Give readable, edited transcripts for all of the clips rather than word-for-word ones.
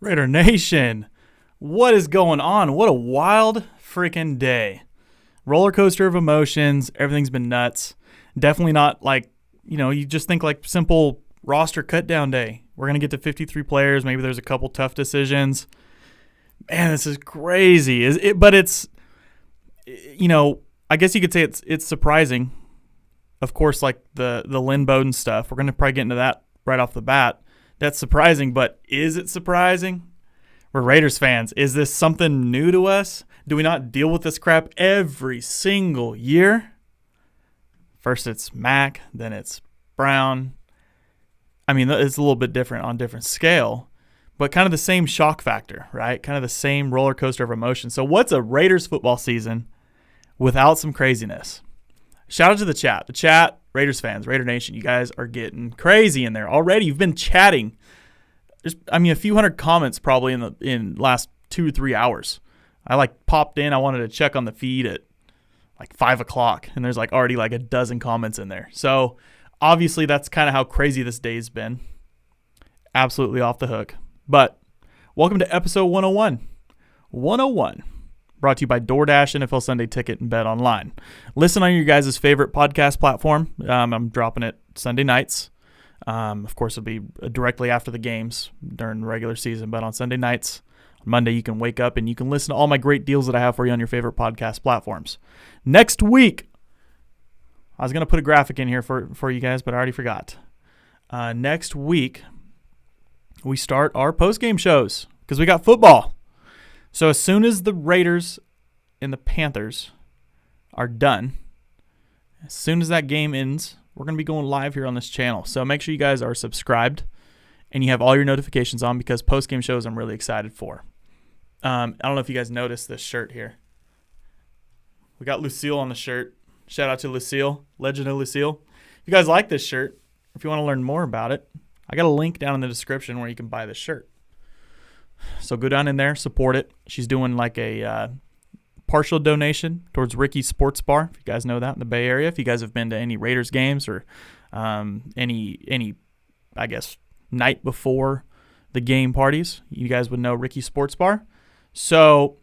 Raider Nation, what is going on? What a wild freaking day. Roller coaster of emotions. Everything's been nuts. Definitely not like, you just think like simple roster cut down day. We're going to get to 53 players. Maybe there's a couple tough decisions. Man, this is crazy. But it's, I guess you could say it's surprising. Of course, like the Lynn Bowden stuff. We're going to probably get into that right off the bat. That's surprising, but is it surprising? We're Raiders fans. Is this something new to us? Do we not deal with this crap every single year? First it's Mac, then it's Brown. I mean, it's a little bit different on different scale, but kind of the same shock factor, right? Kind of the same roller coaster of emotion. So what's a Raiders football season without some craziness? Shout out to the chat. The chat, Raiders fans, Raider Nation, you guys are getting crazy in there already. You've been chatting. There's, a few hundred comments probably in last 2 or 3 hours. I popped in. I wanted to check on the feed at 5 o'clock, and there's already a dozen comments in there. So obviously that's kind of how crazy this day's been. Absolutely off the hook. But welcome to episode 101. 101. Brought to you by DoorDash, NFL Sunday Ticket, and Bet Online. Listen on your guys' favorite podcast platform. I'm dropping it Sunday nights. Of course, it'll be directly after the games during the regular season, but on Sunday nights, on Monday, you can wake up and you can listen to all my great deals that I have for you on your favorite podcast platforms. Next week, I was going to put a graphic in here for you guys, but I already forgot. Next week, we start our post-game shows because we got football. So as soon as the Raiders and the Panthers are done, as soon as that game ends, we're going to be going live here on this channel. So make sure you guys are subscribed and you have all your notifications on because post-game shows I'm really excited for. I don't know if you guys noticed this shirt here. We got Lucille on the shirt. Shout out to Lucille, Legend of Lucille. If you guys like this shirt, if you want to learn more about it, I got a link down in the description where you can buy this shirt. So go down in there, support it. She's doing a partial donation towards Ricky's Sports Bar. If you guys know that in the Bay Area, if you guys have been to any Raiders games or any I guess night before the game parties, you guys would know Ricky's Sports Bar. So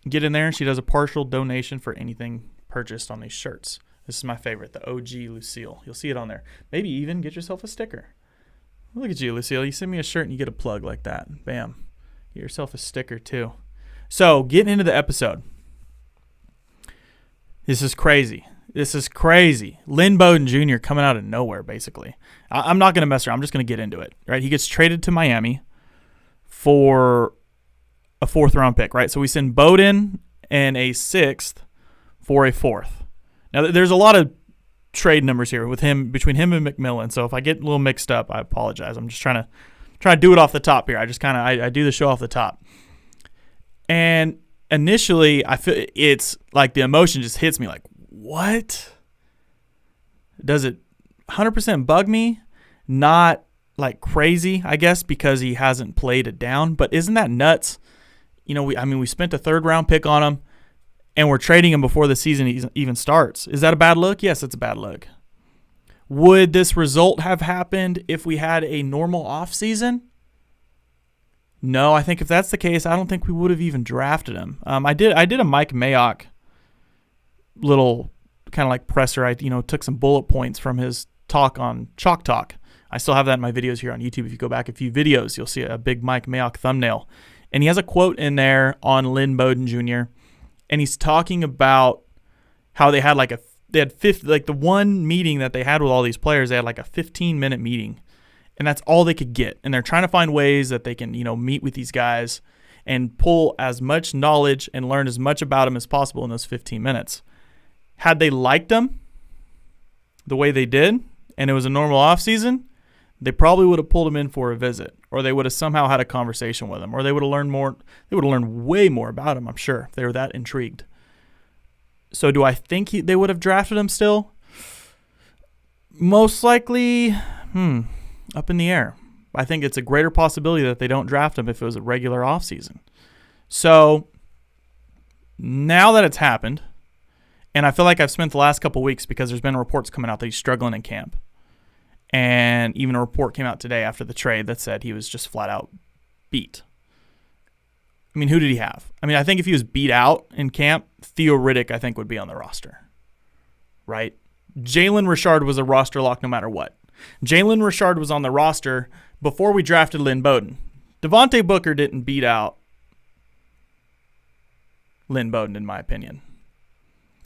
get in there, and she does a partial donation for anything purchased on these shirts. This is my favorite, the OG Lucille. You'll see it on there. Maybe even get yourself a sticker. Look at you, Lucille. You send me a shirt and you get a plug like that. Bam. Get yourself a sticker too. So getting into the episode. This is crazy. Lynn Bowden Jr. coming out of nowhere, basically. I'm not going to mess around. I'm just going to get into it. Right? He gets traded to Miami for a 4th-round pick, right? So we send Bowden and a 6th for a 4th. Now, there's a lot of trade numbers here between him and McMillan. So if I get a little mixed up, I apologize. I'm just trying to do it off the top here. I do the show off the top. And initially, I feel it's like the emotion just hits me like, what? Does it 100% bug me? Not like crazy, I guess, because he hasn't played it down. But isn't that nuts? We spent a 3rd-round pick on him, and we're trading him before the season even starts. Is that a bad look? Yes, it's a bad look. Would this result have happened if we had a normal offseason? No, I think if that's the case, I don't think we would have even drafted him. I did a Mike Mayock little kind of presser. I took some bullet points from his talk on Chalk Talk. I still have that in my videos here on YouTube. If you go back a few videos, you'll see a big Mike Mayock thumbnail. And he has a quote in there on Lynn Bowden Jr. And he's talking about how they had the one meeting that they had with all these players, they had a 15-minute meeting. And that's all they could get. And they're trying to find ways that they can, meet with these guys and pull as much knowledge and learn as much about them as possible in those 15 minutes. Had they liked them the way they did, and it was a normal offseason, they probably would have pulled him in for a visit, or they would have somehow had a conversation with him, or they would have learned more. They would have learned way more about him, I'm sure, if they were that intrigued. So do I think they would have drafted him still? Most likely, up in the air. I think it's a greater possibility that they don't draft him if it was a regular offseason. So now that it's happened, and I feel like I've spent the last couple weeks because there's been reports coming out that he's struggling in camp. And even a report came out today after the trade that said he was just flat out beat. I mean, who did he have? I mean, I think if he was beat out in camp, Theo Riddick, I think, would be on the roster. Right? Jalen Richard was a roster lock no matter what. Jalen Richard was on the roster before we drafted Lynn Bowden. Devontae Booker didn't beat out Lynn Bowden, in my opinion.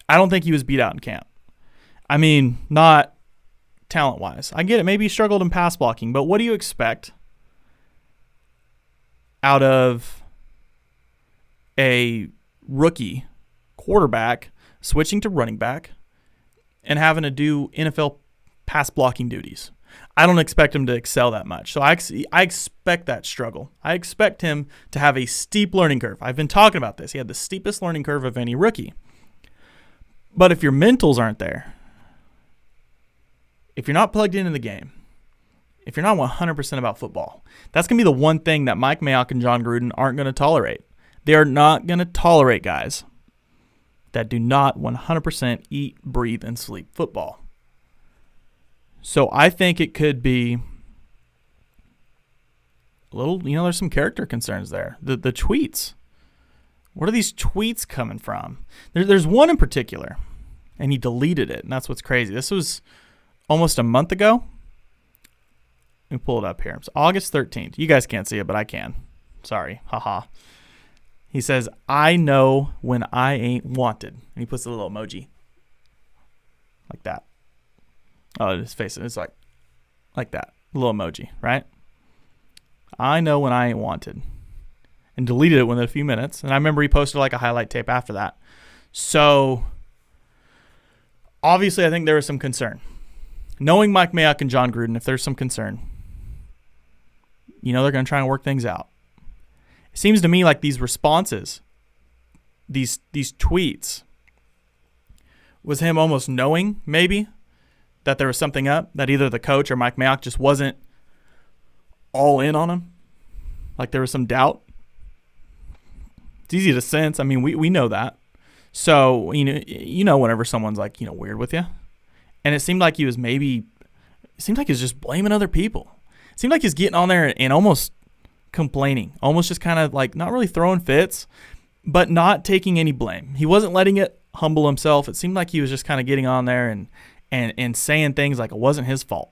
I don't think he was beat out in camp. I mean, not talent-wise. I get it. Maybe he struggled in pass blocking, but what do you expect out of a rookie quarterback switching to running back and having to do NFL pass blocking duties? I don't expect him to excel that much. So I expect that struggle. I expect him to have a steep learning curve. I've been talking about this. He had the steepest learning curve of any rookie. But if your mentals aren't there, if you're not plugged into the game, if you're not 100% about football, that's going to be the one thing that Mike Mayock and John Gruden aren't going to tolerate. They are not going to tolerate guys that do not 100% eat, breathe, and sleep football. So I think it could be a little, there's some character concerns there. The tweets. Where are these tweets coming from? There's one in particular, and he deleted it, and that's what's crazy. This was almost a month ago. Let me pull it up here. It's August 13th. You guys can't see it, but I can. Sorry. Haha. He says, "I know when I ain't wanted." And he puts a little emoji. Like that. Oh, his face. It's like that. A little emoji, right? "I know when I ain't wanted." And deleted it within a few minutes. And I remember he posted like a highlight tape after that. So, obviously, I think there was some concern. Knowing Mike Mayock and John Gruden, if there's some concern, they're going to try and work things out. It seems to me like these responses, these tweets, was him almost knowing, maybe, that there was something up, that either the coach or Mike Mayock just wasn't all in on him. Like there was some doubt. It's easy to sense. I mean, we know that. So, whenever someone's like, weird with you. And it seemed like he was just blaming other people. It seemed like he's getting on there and almost complaining, almost just kind of like not really throwing fits, but not taking any blame. He wasn't letting it humble himself. It seemed like he was just kind of getting on there and saying things like it wasn't his fault,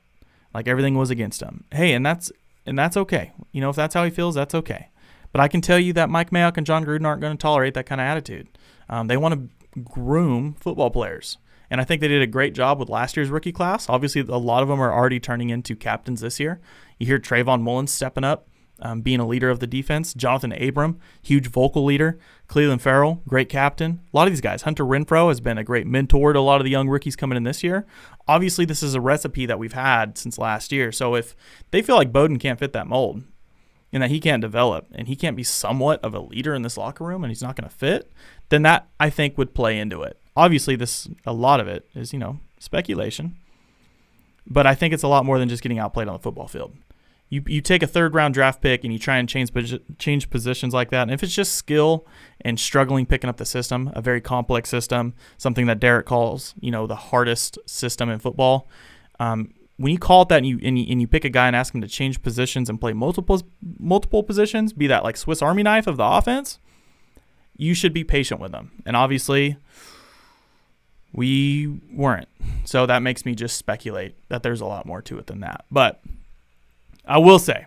like everything was against him. Hey, and that's okay. If that's how he feels, that's okay. But I can tell you that Mike Mayock and John Gruden aren't going to tolerate that kind of attitude. They want to groom football players. And I think they did a great job with last year's rookie class. Obviously, a lot of them are already turning into captains this year. You hear Trayvon Mullins stepping up, being a leader of the defense. Jonathan Abram, huge vocal leader. Cleveland Farrell, great captain. A lot of these guys. Hunter Renfrow has been a great mentor to a lot of the young rookies coming in this year. Obviously, this is a recipe that we've had since last year. So if they feel like Bowden can't fit that mold and that he can't develop and he can't be somewhat of a leader in this locker room and he's not going to fit, then that, I think, would play into it. Obviously, a lot of it is, speculation. But I think it's a lot more than just getting outplayed on the football field. You take a third-round draft pick and you try and change positions like that. And if it's just skill and struggling picking up the system, a very complex system, something that Derek calls, the hardest system in football, when you call it that and you pick a guy and ask him to change positions and play multiple positions, be that like Swiss Army knife of the offense, you should be patient with them. And obviously, we weren't. So that makes me just speculate that there's a lot more to it than that. But I will say,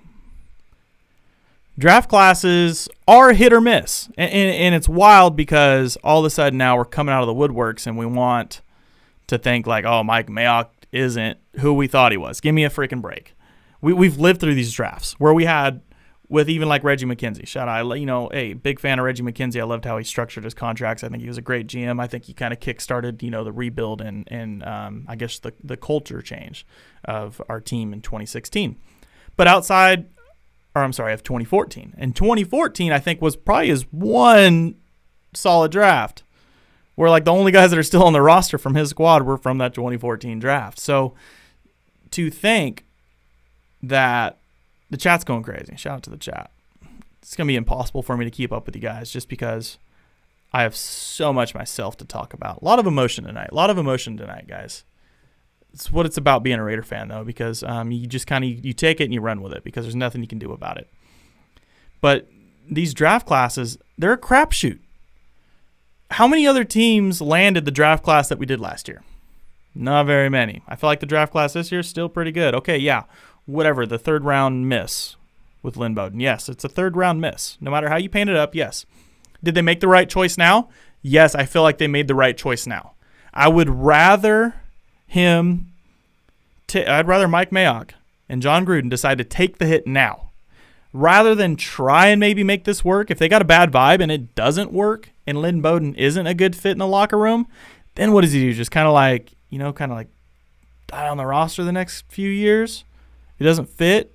draft classes are hit or miss. And it's wild because all of a sudden now we're coming out of the woodworks and we want to think like, oh, Mike Mayock isn't who we thought he was. Give me a freaking break. We've lived through these drafts where we had with even like Reggie McKenzie. Shout out, hey, big fan of Reggie McKenzie. I loved how he structured his contracts. I think he was a great GM. I think he kind of kickstarted, the rebuild and I guess the culture change of our team in 2016. But of 2014. And 2014, I think, was probably his one solid draft where like the only guys that are still on the roster from his squad were from that 2014 draft. So to think that the chat's going crazy. Shout out to the chat. It's going to be impossible for me to keep up with you guys just because I have so much myself to talk about. A lot of emotion tonight, guys. It's what it's about being a Raider fan, though, because you just kind of you take it and you run with it because there's nothing you can do about it. But these draft classes, they're a crapshoot. How many other teams landed the draft class that we did last year? Not very many. I feel like the draft class this year is still pretty good. Okay, yeah, whatever, the third round miss with Lynn Bowden. Yes, it's a third round miss. No matter how you paint it up, yes. Did they make the right choice now? Yes, I feel like they made the right choice now. I would rather I'd rather Mike Mayock and John Gruden decide to take the hit now rather than try and maybe make this work. If they got a bad vibe and it doesn't work and Lynn Bowden isn't a good fit in the locker room, then what does he do? Just kind of like die on the roster the next few years? It doesn't fit.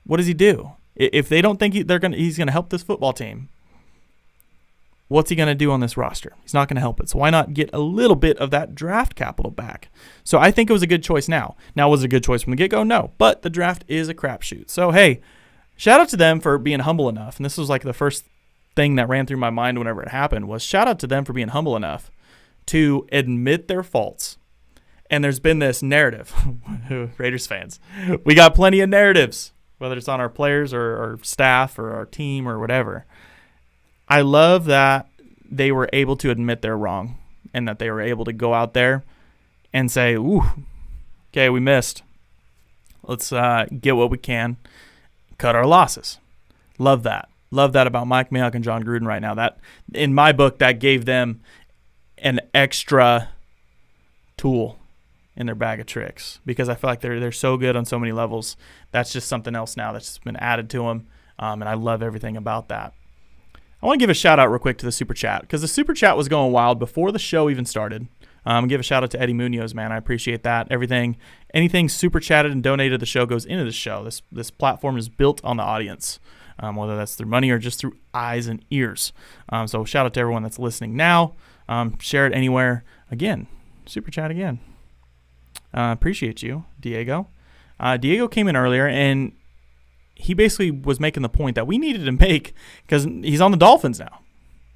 What does he do? If they don't think he's going to help this football team, what's he going to do on this roster? He's not going to help it. So why not get a little bit of that draft capital back? So I think it was a good choice now. Now, was it a good choice from the get-go? No. But the draft is a crapshoot. So, hey, shout out to them for being humble enough. And this was like the first thing that ran through my mind whenever it happened was shout out to them for being humble enough to admit their faults. And there's been this narrative, Raiders fans. We got plenty of narratives, whether it's on our players or our staff or our team or whatever. I love that they were able to admit they're wrong and that they were able to go out there and say, ooh, okay, we missed. Let's get what we can, cut our losses. Love that. Love that about Mike Mayock and John Gruden right now. That, in my book, that gave them an extra tool in their bag of tricks because I feel like they're so good on so many levels. That's just something else now that's just been added to them, and I love everything about that. I want to give a shout out real quick to the Super Chat because the Super Chat was going wild before the show even started. Give a shout out to Eddie Munoz, man. I appreciate that. Anything Super Chatted and donated to the show goes into the show. This platform is built on the audience, whether that's through money or just through eyes and ears. So shout out to everyone that's listening now. Share it anywhere. Again, Super Chat again. Appreciate you, Diego. Diego came in earlier, and he basically was making the point that we needed to make because he's on the Dolphins now.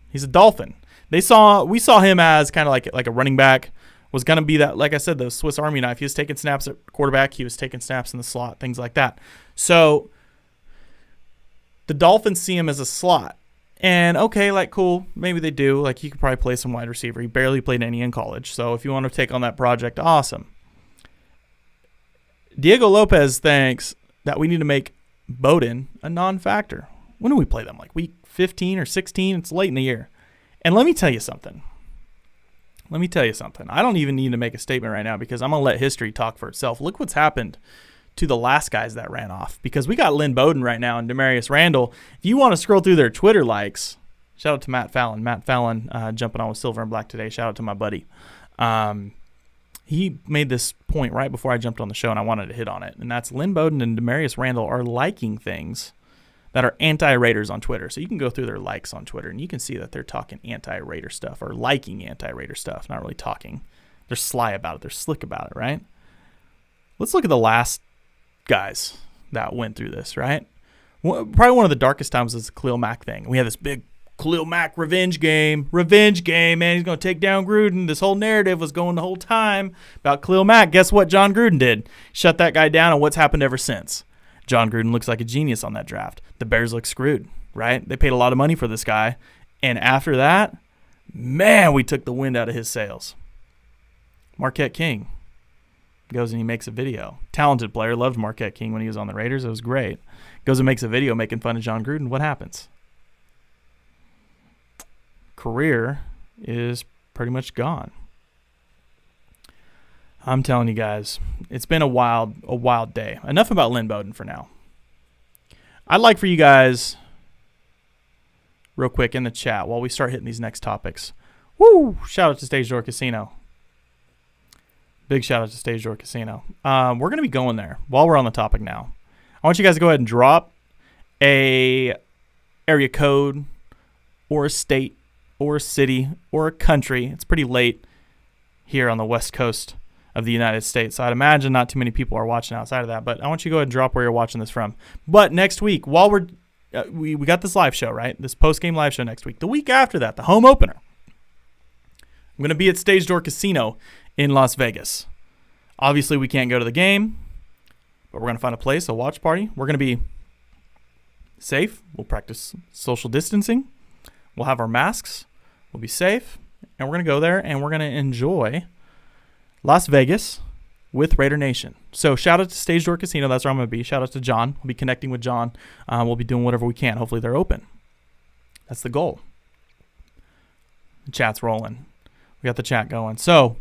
He's a Dolphin. We saw him as kind of like a running back, was going to be that, like I said, the Swiss Army knife. He was taking snaps at quarterback. He was taking snaps in the slot, things like that. So the Dolphins see him as a slot. And, okay, cool, maybe they do. He could probably play some wide receiver. He barely played any in college. So if you want to take on that project, awesome. Diego Lopez thinks that we need to make Bowden a non-factor. When do we play them? Week 15 or 16? It's late in the year. And let me tell you something. I don't even need to make a statement right now because I'm going to let history talk for itself. Look what's happened to the last guys that ran off because we got Lynn Bowden right now and Demarius Randall. If you want to scroll through their Twitter likes, shout out to Matt Fallon. Matt Fallon jumping on with Silver and Black today. Shout out to my buddy. He made this point right before I jumped on the show, and I wanted to hit on it. And that's Lynn Bowden and Demarius Randall are liking things that are anti-Raiders on Twitter. So you can go through their likes on Twitter, and you can see that they're talking anti-Raider stuff or liking anti-Raider stuff, not really talking. They're sly about it. They're slick about it, right? Let's look at the last guys that went through this, right? Probably one of the darkest times was the Khalil Mack thing. We had this big Khalil Mack revenge game, man. He's going to take down Gruden. This whole narrative was going the whole time about Khalil Mack. Guess what John Gruden did? Shut that guy down, and what's happened ever since? John Gruden looks like a genius on that draft. The Bears look screwed, right? They paid a lot of money for this guy. And after that, man, we took the wind out of his sails. Marquette King goes and he makes a video. Talented player. Loved Marquette King when he was on the Raiders. It was great. Goes and makes a video making fun of John Gruden. What happens? Career is pretty much gone. I'm telling you guys, it's been a wild day. Enough about Lynn Bowden for now. I'd like for you guys, real quick in the chat, while we start hitting these next topics. Woo! Shout out to Stage Door Casino. Big shout out to Stage Door Casino. We're going to be going there while we're on the topic now. I want you guys to go ahead and drop a area code or a state or a city or a country. It's pretty late here on the West Coast of the United States. So I'd imagine not too many people are watching outside of that, but I want you to go ahead and drop where you're watching this from. But next week, while we got this live show, right? This post-game live show next week. The week after that, the home opener, I'm going to be at Stage Door Casino in Las Vegas. Obviously, we can't go to the game, but we're going to find a place, a watch party. We're going to be safe. We'll practice social distancing. We'll have our masks. We'll be safe. And we're going to go there and we're going to enjoy Las Vegas with Raider Nation. So shout out to Stage Door Casino. That's where I'm going to be. Shout out to John. We'll be connecting with John. We'll be doing whatever we can. Hopefully they're open. That's the goal. The chat's rolling. We got the chat going. So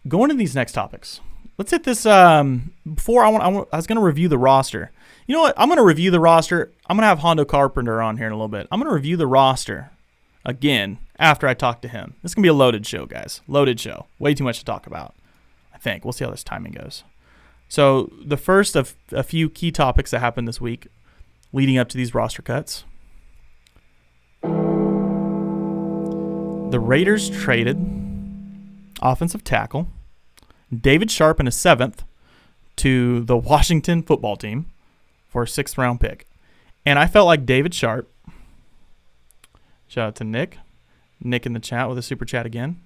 going to these next topics. Let's hit this. Before I was going to review the roster. You know what? I'm going to review the roster. I'm going to have Hondo Carpenter on here in a little bit. I'm going to review the roster again after I talk to him. This is going to be a loaded show, guys. Loaded show. Way too much to talk about, I think. We'll see how this timing goes. So the first of a few key topics that happened this week leading up to these roster cuts. The Raiders traded offensive tackle David Sharp in a 7th to the Washington football team for a 6th round pick. And I felt like David Sharp, shout out to Nick in the chat with a super chat again.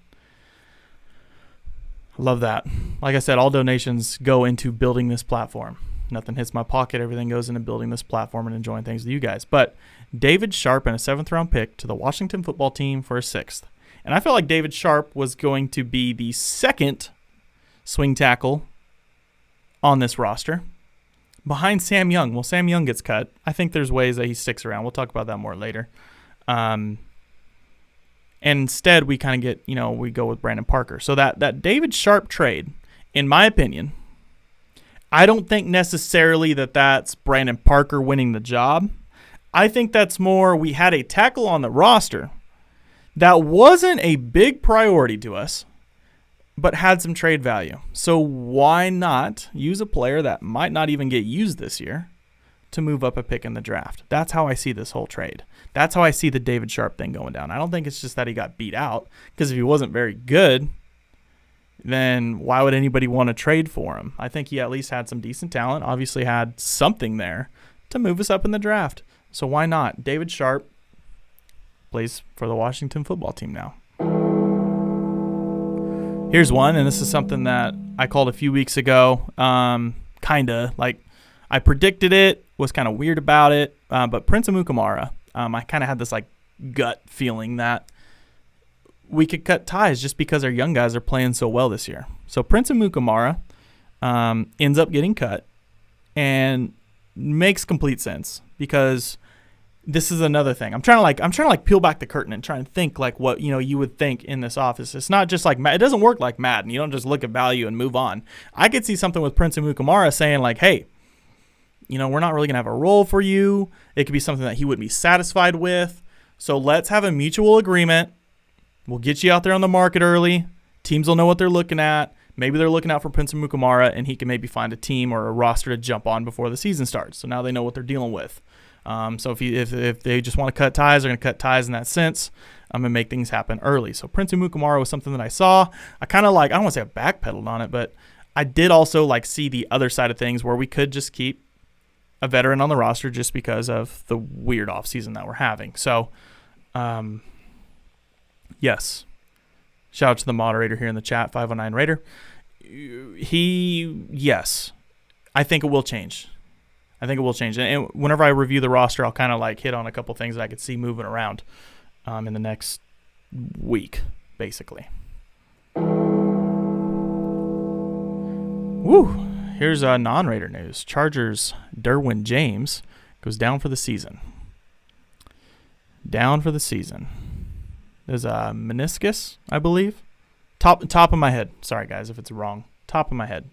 Love that. Like I said, all donations go into building this platform. Nothing hits my pocket. Everything goes into building this platform and enjoying things with you guys. But David Sharp and a 7th round pick to the Washington football team for a 6th. And I felt like David Sharp was going to be the 2nd swing tackle on this roster behind Sam Young. Well, Sam Young gets cut. I think there's ways that he sticks around. We'll talk about that more later. And instead, we kind of get, we go with Brandon Parker. So that David Sharp trade, in my opinion, I don't think necessarily that's Brandon Parker winning the job. I think that's more we had a tackle on the roster that wasn't a big priority to us, but had some trade value. So why not use a player that might not even get used this year to move up a pick in the draft? That's how I see this whole trade. That's how I see the David Sharp thing going down. I don't think it's just that he got beat out, because if he wasn't very good, then why would anybody want to trade for him? I think he at least had some decent talent, obviously had something there to move us up in the draft. So why not? David Sharp plays for the Washington football team now. Here's one, and this is something that I called a few weeks ago. Kind of like I predicted it, was kind of weird about it. But Prince Amukamara, I kind of had this like gut feeling that we could cut ties just because our young guys are playing so well this year. So Prince Amukamara ends up getting cut, and makes complete sense because this is another thing. I'm trying to peel back the curtain and try and think like what you would think in this office. It's not just like it doesn't work like Madden. You don't just look at value and move on. I could see something with Prince Amukamara saying like, hey, we're not really gonna have a role for you. It could be something that he wouldn't be satisfied with. So let's have a mutual agreement. We'll get you out there on the market early. Teams will know what they're looking at. Maybe they're looking out for Prince Amukamara, and he can maybe find a team or a roster to jump on before the season starts. So now they know what they're dealing with. So if they just want to cut ties, they're going to cut ties in that sense. I'm going to make things happen early. So Prince Amukamara was something that I saw. I kind of I don't want to say I backpedaled on it, but I did also see the other side of things where we could just keep a veteran on the roster just because of the weird offseason that we're having. So, yes. Shout out to the moderator here in the chat, 509 Raider. Yes, I think it will change. And whenever I review the roster, I'll kind of hit on a couple things that I could see moving around in the next week, basically. Woo! Here's non-Raider news. Chargers' Derwin James goes down for the season. There's a meniscus, I believe. Top of my head. Sorry, guys, if it's wrong. Top of my head.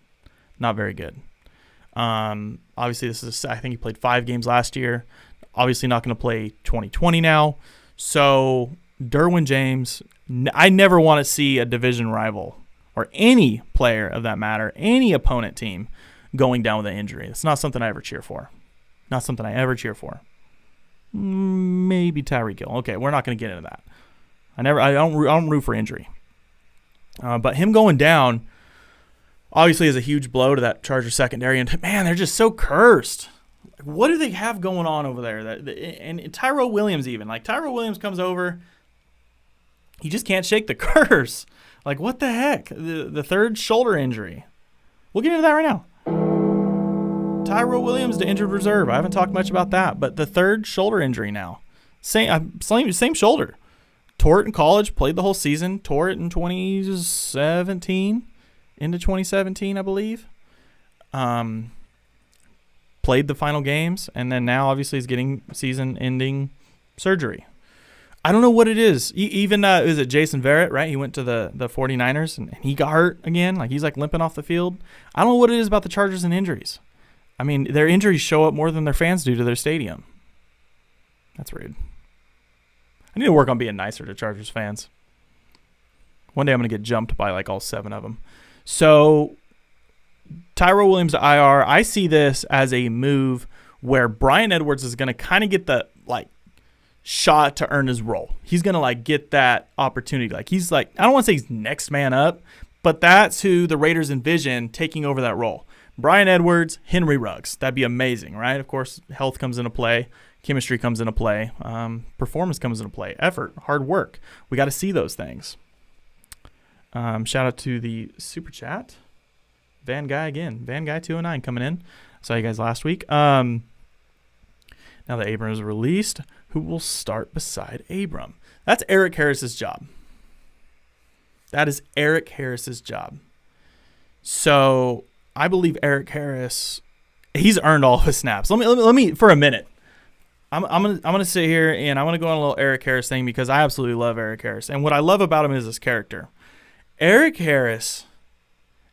Not very good. Obviously, I think he played 5 games last year. Obviously not going to play 2020 now. So, Derwin James, I never want to see a division rival or any player of that matter, any opponent team going down with an injury. It's not something I ever cheer for. Maybe Tyreek Hill. Okay, we're not going to get into that. I don't root for injury. But him going down obviously is a huge blow to that Chargers secondary. And, man, they're just so cursed. What do they have going on over there? And Tyrone Williams even. Tyrone Williams comes over. He just can't shake the curse. What the heck? The third shoulder injury. We'll get into that right now. Tyrone Williams to injured reserve. I haven't talked much about that, but the third shoulder injury now. Same shoulder. Tore it in college, played the whole season, tore it in 2017, into 2017, I believe. Played the final games, and then now obviously he's getting season-ending surgery. I don't know what it is. Even, is it Jason Verrett, right? He went to the 49ers, and he got hurt again. Like, he's, like, limping off the field. I don't know what it is about the Chargers and injuries. I mean, their injuries show up more than their fans do to their stadium. That's rude. I need to work on being nicer to Chargers fans. One day I'm going to get jumped by, like, all 7 of them. So, Tyrone Williams to IR, I see this as a move where Bryan Edwards is going to kind of get the, like, shot to earn his role. He's going to, like, get that opportunity. Like, he's, like, I don't want to say he's next man up, but that's who the Raiders envision taking over that role. Bryan Edwards, Henry Ruggs. That'd be amazing, right? Of course, health comes into play. Chemistry comes into play. Performance comes into play. Effort, hard work. We got to see those things. Shout out to the Super Chat. Van Guy again. Van Guy 209 coming in. Saw you guys last week. Now that Abram is released, who will start beside Abram? That's Eric Harris's job. That is Eric Harris's job. So I believe Eric Harris, he's earned all of his snaps. Let me for a minute. I'm gonna sit here and I want to go on a little Eric Harris thing because I absolutely love Eric Harris. And what I love about him is his character. Eric Harris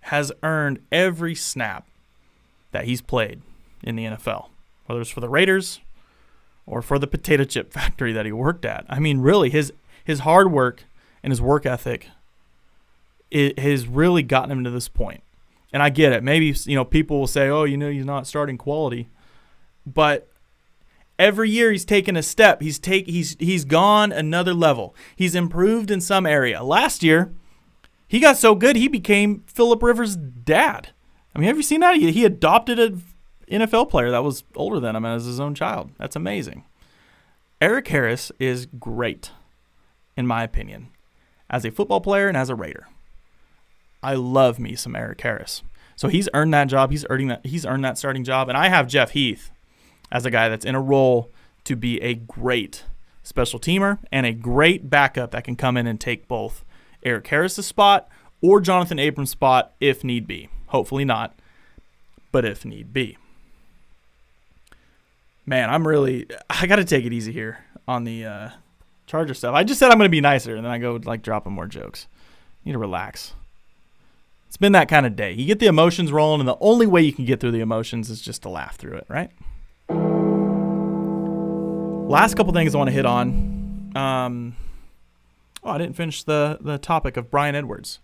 has earned every snap that he's played in the NFL, whether it's for the Raiders or for the potato chip factory that he worked at. I mean, really, his hard work and his work ethic has really gotten him to this point. And I get it. Maybe, people will say, oh, he's not starting quality. But every year he's taken a step. He's gone another level. He's improved in some area. Last year, he got so good he became Phillip Rivers' dad. I mean, have you seen that? He adopted an NFL player that was older than him as his own child. That's amazing. Eric Harris is great, in my opinion, as a football player and as a Raider. I love me some Eric Harris. So he's earned that job. He's earned that starting job. And I have Jeff Heath as a guy that's in a role to be a great special teamer and a great backup that can come in and take both Eric Harris's spot or Jonathan Abram's spot if need be. Hopefully not, but if need be. Man, I got to take it easy here on the Charger stuff. I just said I'm going to be nicer, and then I go dropping more jokes. Need to relax. It's been that kind of day. You get the emotions rolling, and the only way you can get through the emotions is just to laugh through it, right? Last couple things I want to hit on. I didn't finish the topic of Bryan Edwards.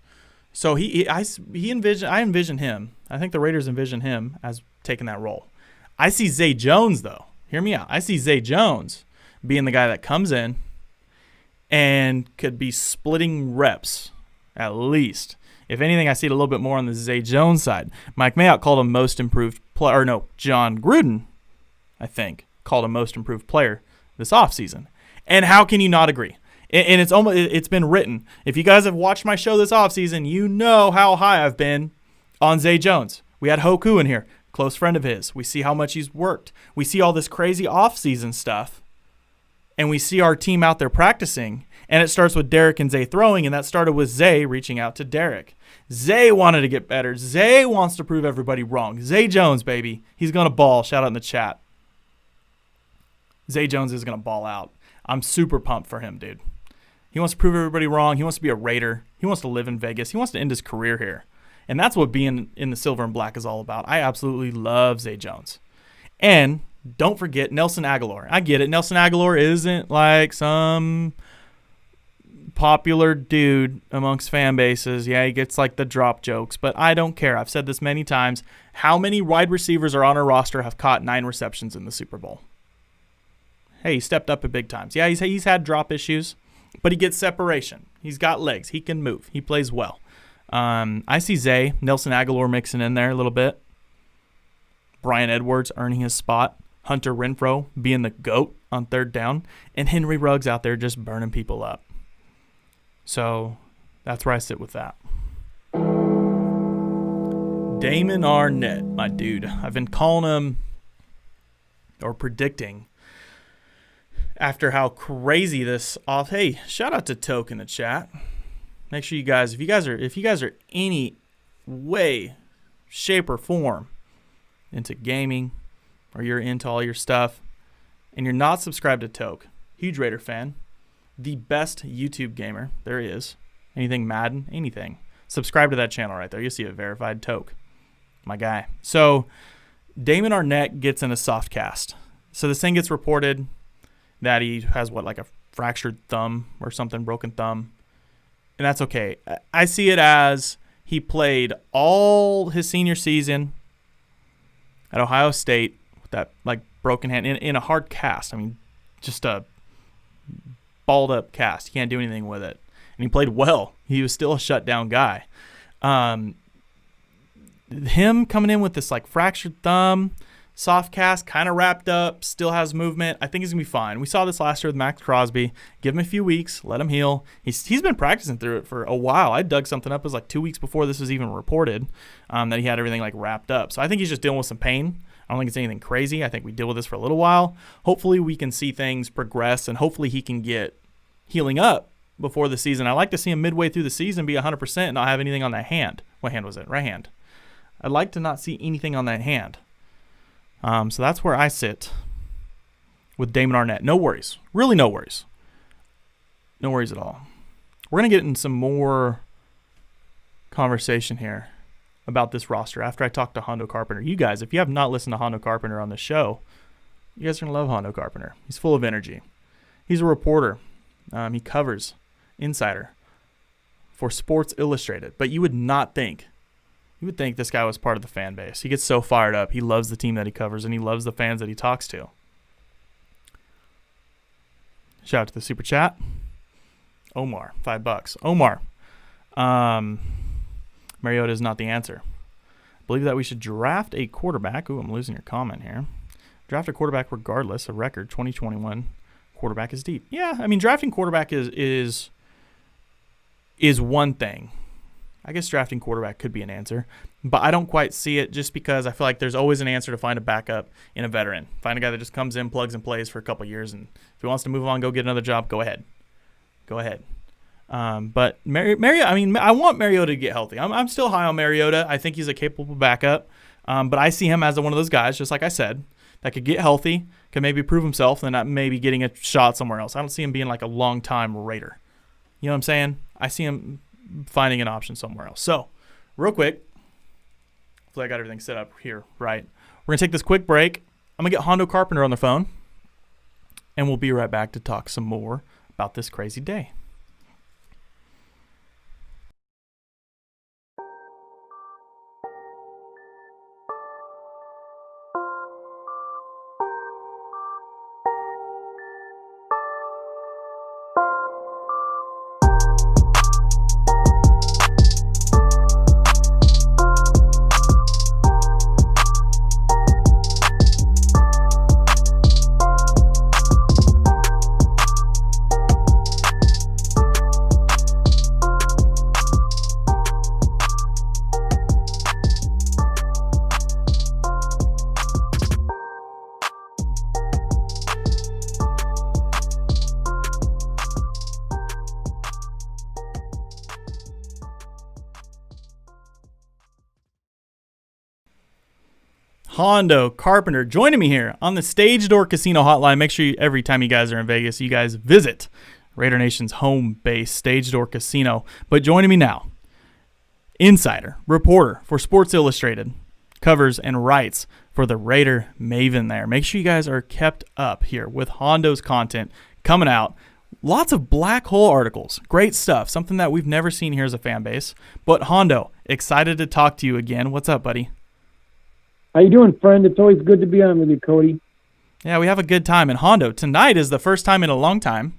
So I envision him. I think the Raiders envision him as taking that role. I see Zay Jones, though. Hear me out. I see Zay Jones being the guy that comes in and could be splitting reps, at least. If anything, I see it a little bit more on the Zay Jones side. Mike Mayock called him most improved player. Or no, John Gruden, I think, called him most improved player this offseason. And how can you not agree? And it's been written. If you guys have watched my show this offseason, you know how high I've been on Zay Jones. We had Hoku in here, close friend of his. We see how much he's worked. We see all this crazy offseason stuff. And we see our team out there practicing. And it starts with Derek and Zay throwing, and that started with Zay reaching out to Derek. Zay wanted to get better. Zay wants to prove everybody wrong. Zay Jones, baby. He's going to ball. Shout out in the chat. Zay Jones is going to ball out. I'm super pumped for him, dude. He wants to prove everybody wrong. He wants to be a Raider. He wants to live in Vegas. He wants to end his career here. And that's what being in the silver and black is all about. I absolutely love Zay Jones. And don't forget Nelson Aguilar. I get it. Nelson Aguilar isn't like some popular dude amongst fan bases. Yeah, he gets like the drop jokes, but I don't care. I've said this many times. How many wide receivers are on our roster have caught 9 receptions in the Super Bowl? Hey, he stepped up at big times. Yeah, he's had drop issues, but he gets separation. He's got legs. He can move. He plays well. I see Zay, Nelson Aguilar mixing in there a little bit. Bryan Edwards earning his spot. Hunter Renfrow being the GOAT on third down. And Henry Ruggs out there just burning people up. So that's where I sit with that. Damon Arnett, my dude. I've been calling him or predicting after how crazy this off. Hey, shout out to Toke in the chat. Make sure you guys, if you guys are any way, shape, or form into gaming, or you're into all your stuff, and you're not subscribed to Toke, huge Raider fan, the best YouTube gamer there is. Anything Madden, anything. Subscribe to that channel right there. You'll see a verified Toke. My guy. So Damon Arnett gets in a soft cast. So this thing gets reported that he has like a fractured thumb or something, broken thumb. And that's okay. I see it as he played all his senior season at Ohio State with that like broken hand in a hard cast. I mean, just a balled up cast. He can't do anything with it. And he played well. He was still a shutdown guy. Him coming in with this like fractured thumb, soft cast, kind of wrapped up, still has movement. I think he's going to be fine. We saw this last year with Max Crosby. Give him a few weeks, let him heal. He's been practicing through it for a while. I dug something up. It was like 2 weeks before this was even reported that he had everything like wrapped up. So I think he's just dealing with some pain. I don't think it's anything crazy. I think we deal with this for a little while. Hopefully we can see things progress, and hopefully he can get healing up before the season. I like to see him midway through the season be 100% and not have anything on that hand. What hand was it? Right hand. I'd like to not see anything on that hand. So that's where I sit with Damon Arnett. No worries. Really no worries. No worries at all. We're going to get in some more conversation here about this roster after I talk to Hondo Carpenter. You guys, if you have not listened to Hondo Carpenter on the show, you guys are going to love Hondo Carpenter. He's full of energy. He's a reporter. He covers Insider for Sports Illustrated. But you would think this guy was part of the fan base. He gets so fired up. He loves the team that he covers, and he loves the fans that he talks to. Shout out to the super chat. Omar, $5. Omar, Mariota is not the answer. Believe that we should draft a quarterback. Ooh, I'm losing your comment here. Draft a quarterback regardless. A record 2021 quarterback is deep. Yeah, I mean, drafting quarterback is one thing. I guess drafting quarterback could be an answer, but I don't quite see it just because I feel like there's always an answer to find a backup in a veteran. Find a guy that just comes in, plugs and plays for a couple years, and if he wants to move on, go get another job, go ahead. But Mariota, I mean, I want Mariota to get healthy. I'm still high on Mariota. I think he's a capable backup, but I see him as one of those guys, just like I said, that could get healthy, could maybe prove himself, and not maybe getting a shot somewhere else. I don't see him being like a long-time Raider. You know what I'm saying? I see him finding an option somewhere else. So, real quick, hopefully I got everything set up here right. We're going to take this quick break. I'm going to get Hondo Carpenter on the phone, and we'll be right back to talk some more about this crazy day. Hondo Carpenter joining me here on the Stage Door Casino Hotline. Make sure every time you guys are in Vegas, you guys visit Raider Nation's home base, Stage Door Casino. But joining me now, insider, reporter for Sports Illustrated, covers and writes for the Raider Maven there. Make sure you guys are kept up here with Hondo's content coming out. Lots of black hole articles. Great stuff. Something that we've never seen here as a fan base. But Hondo, excited to talk to you again. What's up, buddy? How you doing, friend? It's always good to be on with you, Cody. Yeah, we have a good time. And Hondo, tonight is the first time in a long time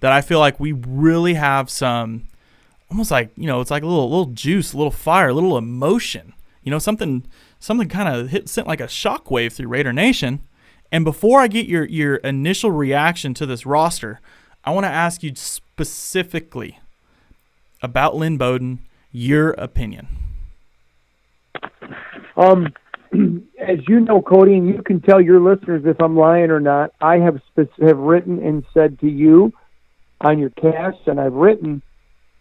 that I feel like we really have some, almost like, you know, it's like a little juice, a little fire, a little emotion. You know, something kind of sent like a shockwave through Raider Nation. And before I get your initial reaction to this roster, I want to ask you specifically about Lynne Bowden, your opinion. As you know, Cody, and you can tell your listeners if I'm lying or not, I have written and said to you on your casts, and I've written,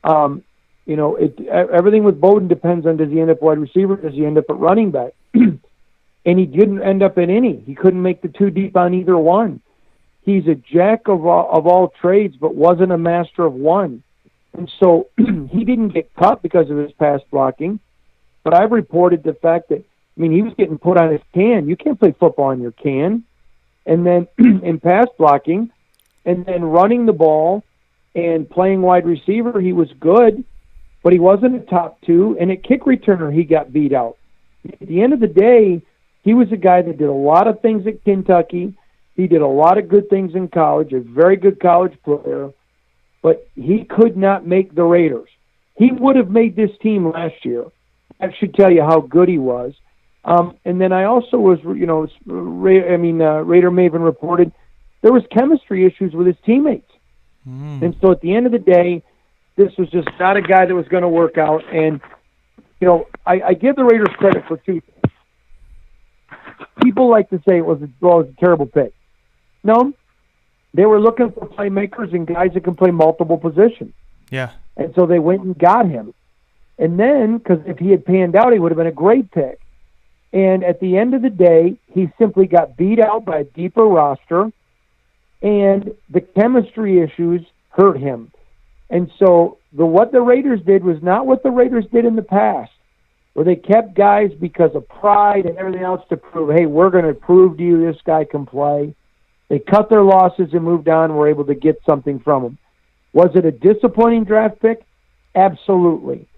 everything with Bowden depends on, does he end up wide receiver, does he end up at running back? And he didn't end up at any. He couldn't make the two deep on either one. He's a jack of all trades, but wasn't a master of one. And so he didn't get cut because of his pass blocking. But I've reported the fact that, he was getting put on his can. You can't play football on your can. And then in pass blocking, and then running the ball and playing wide receiver, he was good, but he wasn't a top two. And at kick returner, he got beat out. At the end of the day, he was a guy that did a lot of things at Kentucky. He did a lot of good things in college, a very good college player, but he could not make the Raiders. He would have made this team last year. That should tell you how good he was. And then I also was, Raider Maven reported there was chemistry issues with his teammates. And so at the end of the day, this was just not a guy that was going to work out. And, I give the Raiders credit for two things. People like to say it was a terrible pick. No, they were looking for playmakers and guys that can play multiple positions. Yeah. And so they went and got him. And then, because if he had panned out, he would have been a great pick. And at the end of the day, he simply got beat out by a deeper roster, and the chemistry issues hurt him. And so what the Raiders did was not what the Raiders did in the past, where they kept guys because of pride and everything else to prove, hey, we're going to prove to you this guy can play. They cut their losses and moved on and were able to get something from him. Was it a disappointing draft pick? Absolutely.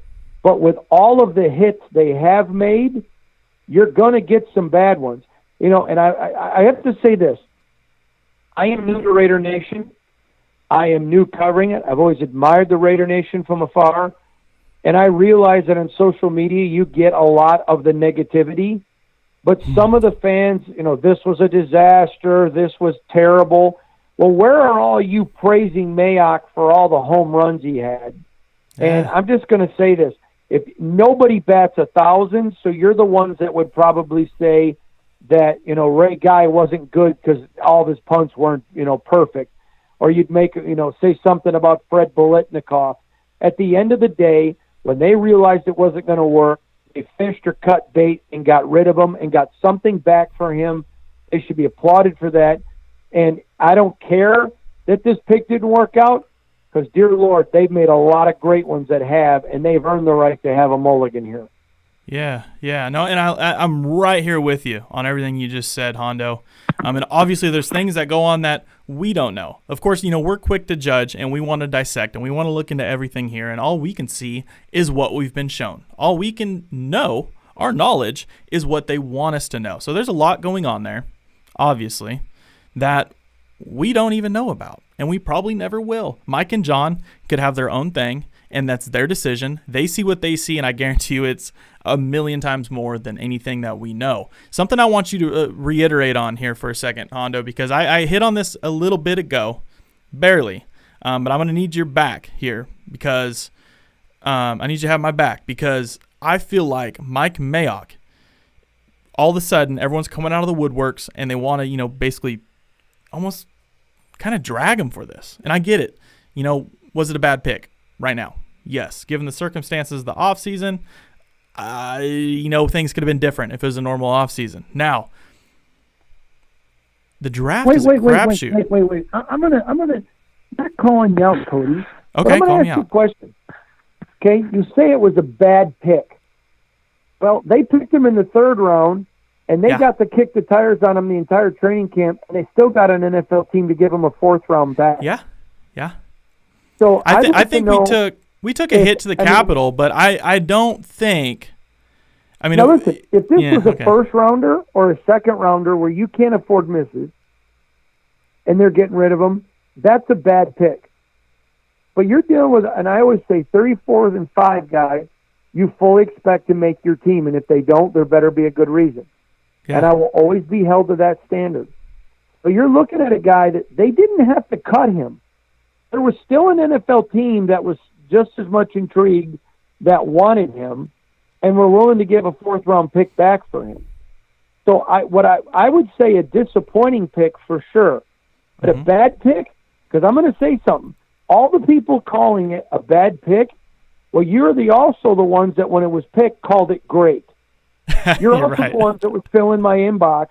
But with all of the hits they have made, you're going to get some bad ones. And I have to say this. I am new to Raider Nation. I am new covering it. I've always admired the Raider Nation from afar. And I realize that on social media you get a lot of the negativity. But some of the fans, this was a disaster, this was terrible. Well, where are all you praising Mayock for all the home runs he had? Yeah. And I'm just going to say this. If nobody bats 1,000, so you're the ones that would probably say that, Ray Guy wasn't good because all of his punts weren't, perfect. Or you'd make, say something about Fred Biletnikoff. At the end of the day, when they realized it wasn't going to work, they fished or cut bait and got rid of him and got something back for him. They should be applauded for that. And I don't care that this pick didn't work out, because, dear Lord, they've made a lot of great ones that have, and they've earned the right to have a mulligan here. Yeah. No, and I'm right here with you on everything you just said, Hondo. And obviously there's things that go on that we don't know. Of course, we're quick to judge, and we want to dissect, and we want to look into everything here, and all we can see is what we've been shown. All we can know, our knowledge, is what they want us to know. So there's a lot going on there, obviously, that we don't even know about, and we probably never will. Mike and John could have their own thing, and that's their decision. They see what they see, and I guarantee you it's a million times more than anything that we know. Something I want you to reiterate on here for a second, Hondo, because I hit on this a little bit ago, barely, but I'm going to need your back here, because I need you to have my back, because I feel like Mike Mayock, all of a sudden, everyone's coming out of the woodworks, and they want to, basically almost kind of drag him for this. And I get it. Was it a bad pick right now? Yes. Given the circumstances of the offseason, things could have been different if it was a normal offseason. Now, the draft is a crapshoot. Wait. I'm gonna not calling you out, Cody. Okay, call me out. I'm gonna ask you a question. Okay, you say it was a bad pick. Well, they picked him in the third round, and they got to kick the tires on him the entire training camp, and they still got an NFL team to give him a fourth round back. Yeah. So I think we took a hit to the Capitol, but I don't think. Now listen, if this was a first rounder or a second rounder where you can't afford misses, and they're getting rid of them, that's a bad pick. But you're dealing with, and I always say 34th and 5 guys, you fully expect to make your team, and if they don't, there better be a good reason. Yeah. And I will always be held to that standard. But you're looking at a guy that they didn't have to cut him. There was still an NFL team that was just as much intrigued that wanted him, and we're willing to give a 4th-round pick back for him. So I would say a disappointing pick for sure. But a bad pick, because I'm going to say something. All the people calling it a bad pick, well, you're also the ones that when it was picked called it great. You're also right. the ones that was filling my inbox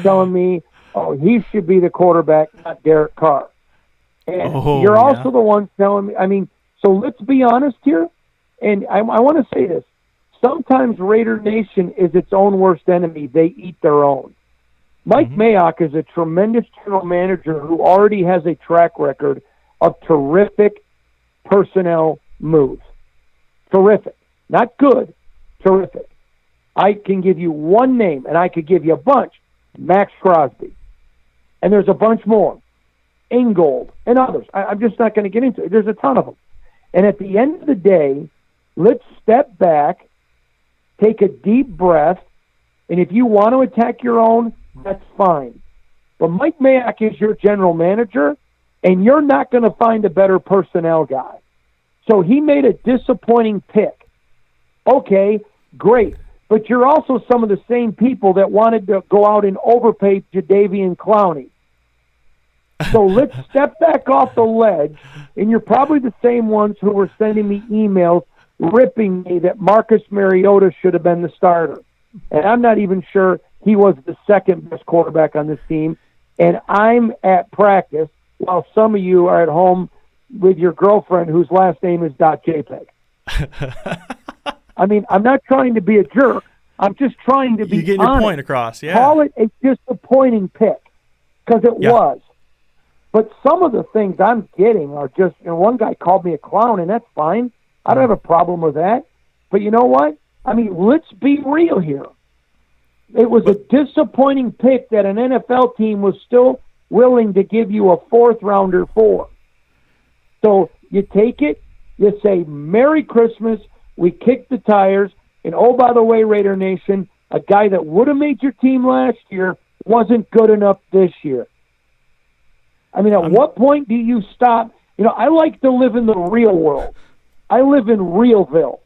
telling me, oh, he should be the quarterback, not Derek Carr. And you're also the ones telling me, I mean, so let's be honest here. And I want to say this. Sometimes Raider Nation is its own worst enemy. They eat their own. Mike Mayock is a tremendous general manager who already has a track record of terrific personnel moves. Terrific. Not good. Terrific. I can give you one name, and I could give you a bunch. Max Crosby. And there's a bunch more. Ingold and others. I'm just not going to get into it. There's a ton of them. And at the end of the day, let's step back, take a deep breath, and if you want to attack your own, that's fine. But Mike Mayock is your general manager, and you're not going to find a better personnel guy. So he made a disappointing pick. Okay, great. But you're also some of the same people that wanted to go out and overpay Jadeveon Clowney. So let's step back off the ledge, and you're probably the same ones who were sending me emails ripping me that Marcus Mariota should have been the starter. And I'm not even sure he was the second best quarterback on this team. And I'm at practice while some of you are at home with your girlfriend whose last name is .jpeg. I mean, I'm not trying to be a jerk. I'm just trying to be You get honest. your point across, yeah. Call it a disappointing pick, because it was. But some of the things I'm getting are just, one guy called me a clown, and that's fine. I don't have a problem with that. But you know what? I mean, let's be real here. It was a disappointing pick that an NFL team was still willing to give you a 4th-rounder for. So you take it, you say, Merry Christmas, we kicked the tires, and oh, by the way, Raider Nation, a guy that would have made your team last year wasn't good enough this year. I mean, at what point do you stop? I like to live in the real world. I live in Realville.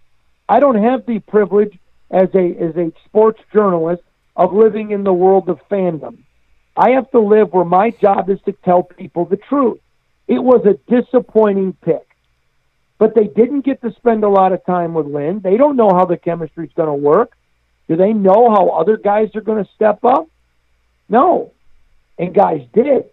I don't have the privilege as a sports journalist of living in the world of fandom. I have to live where my job is to tell people the truth. It was a disappointing pick. But they didn't get to spend a lot of time with Lynn. They don't know how the chemistry is going to work. Do they know how other guys are going to step up? No. And guys did.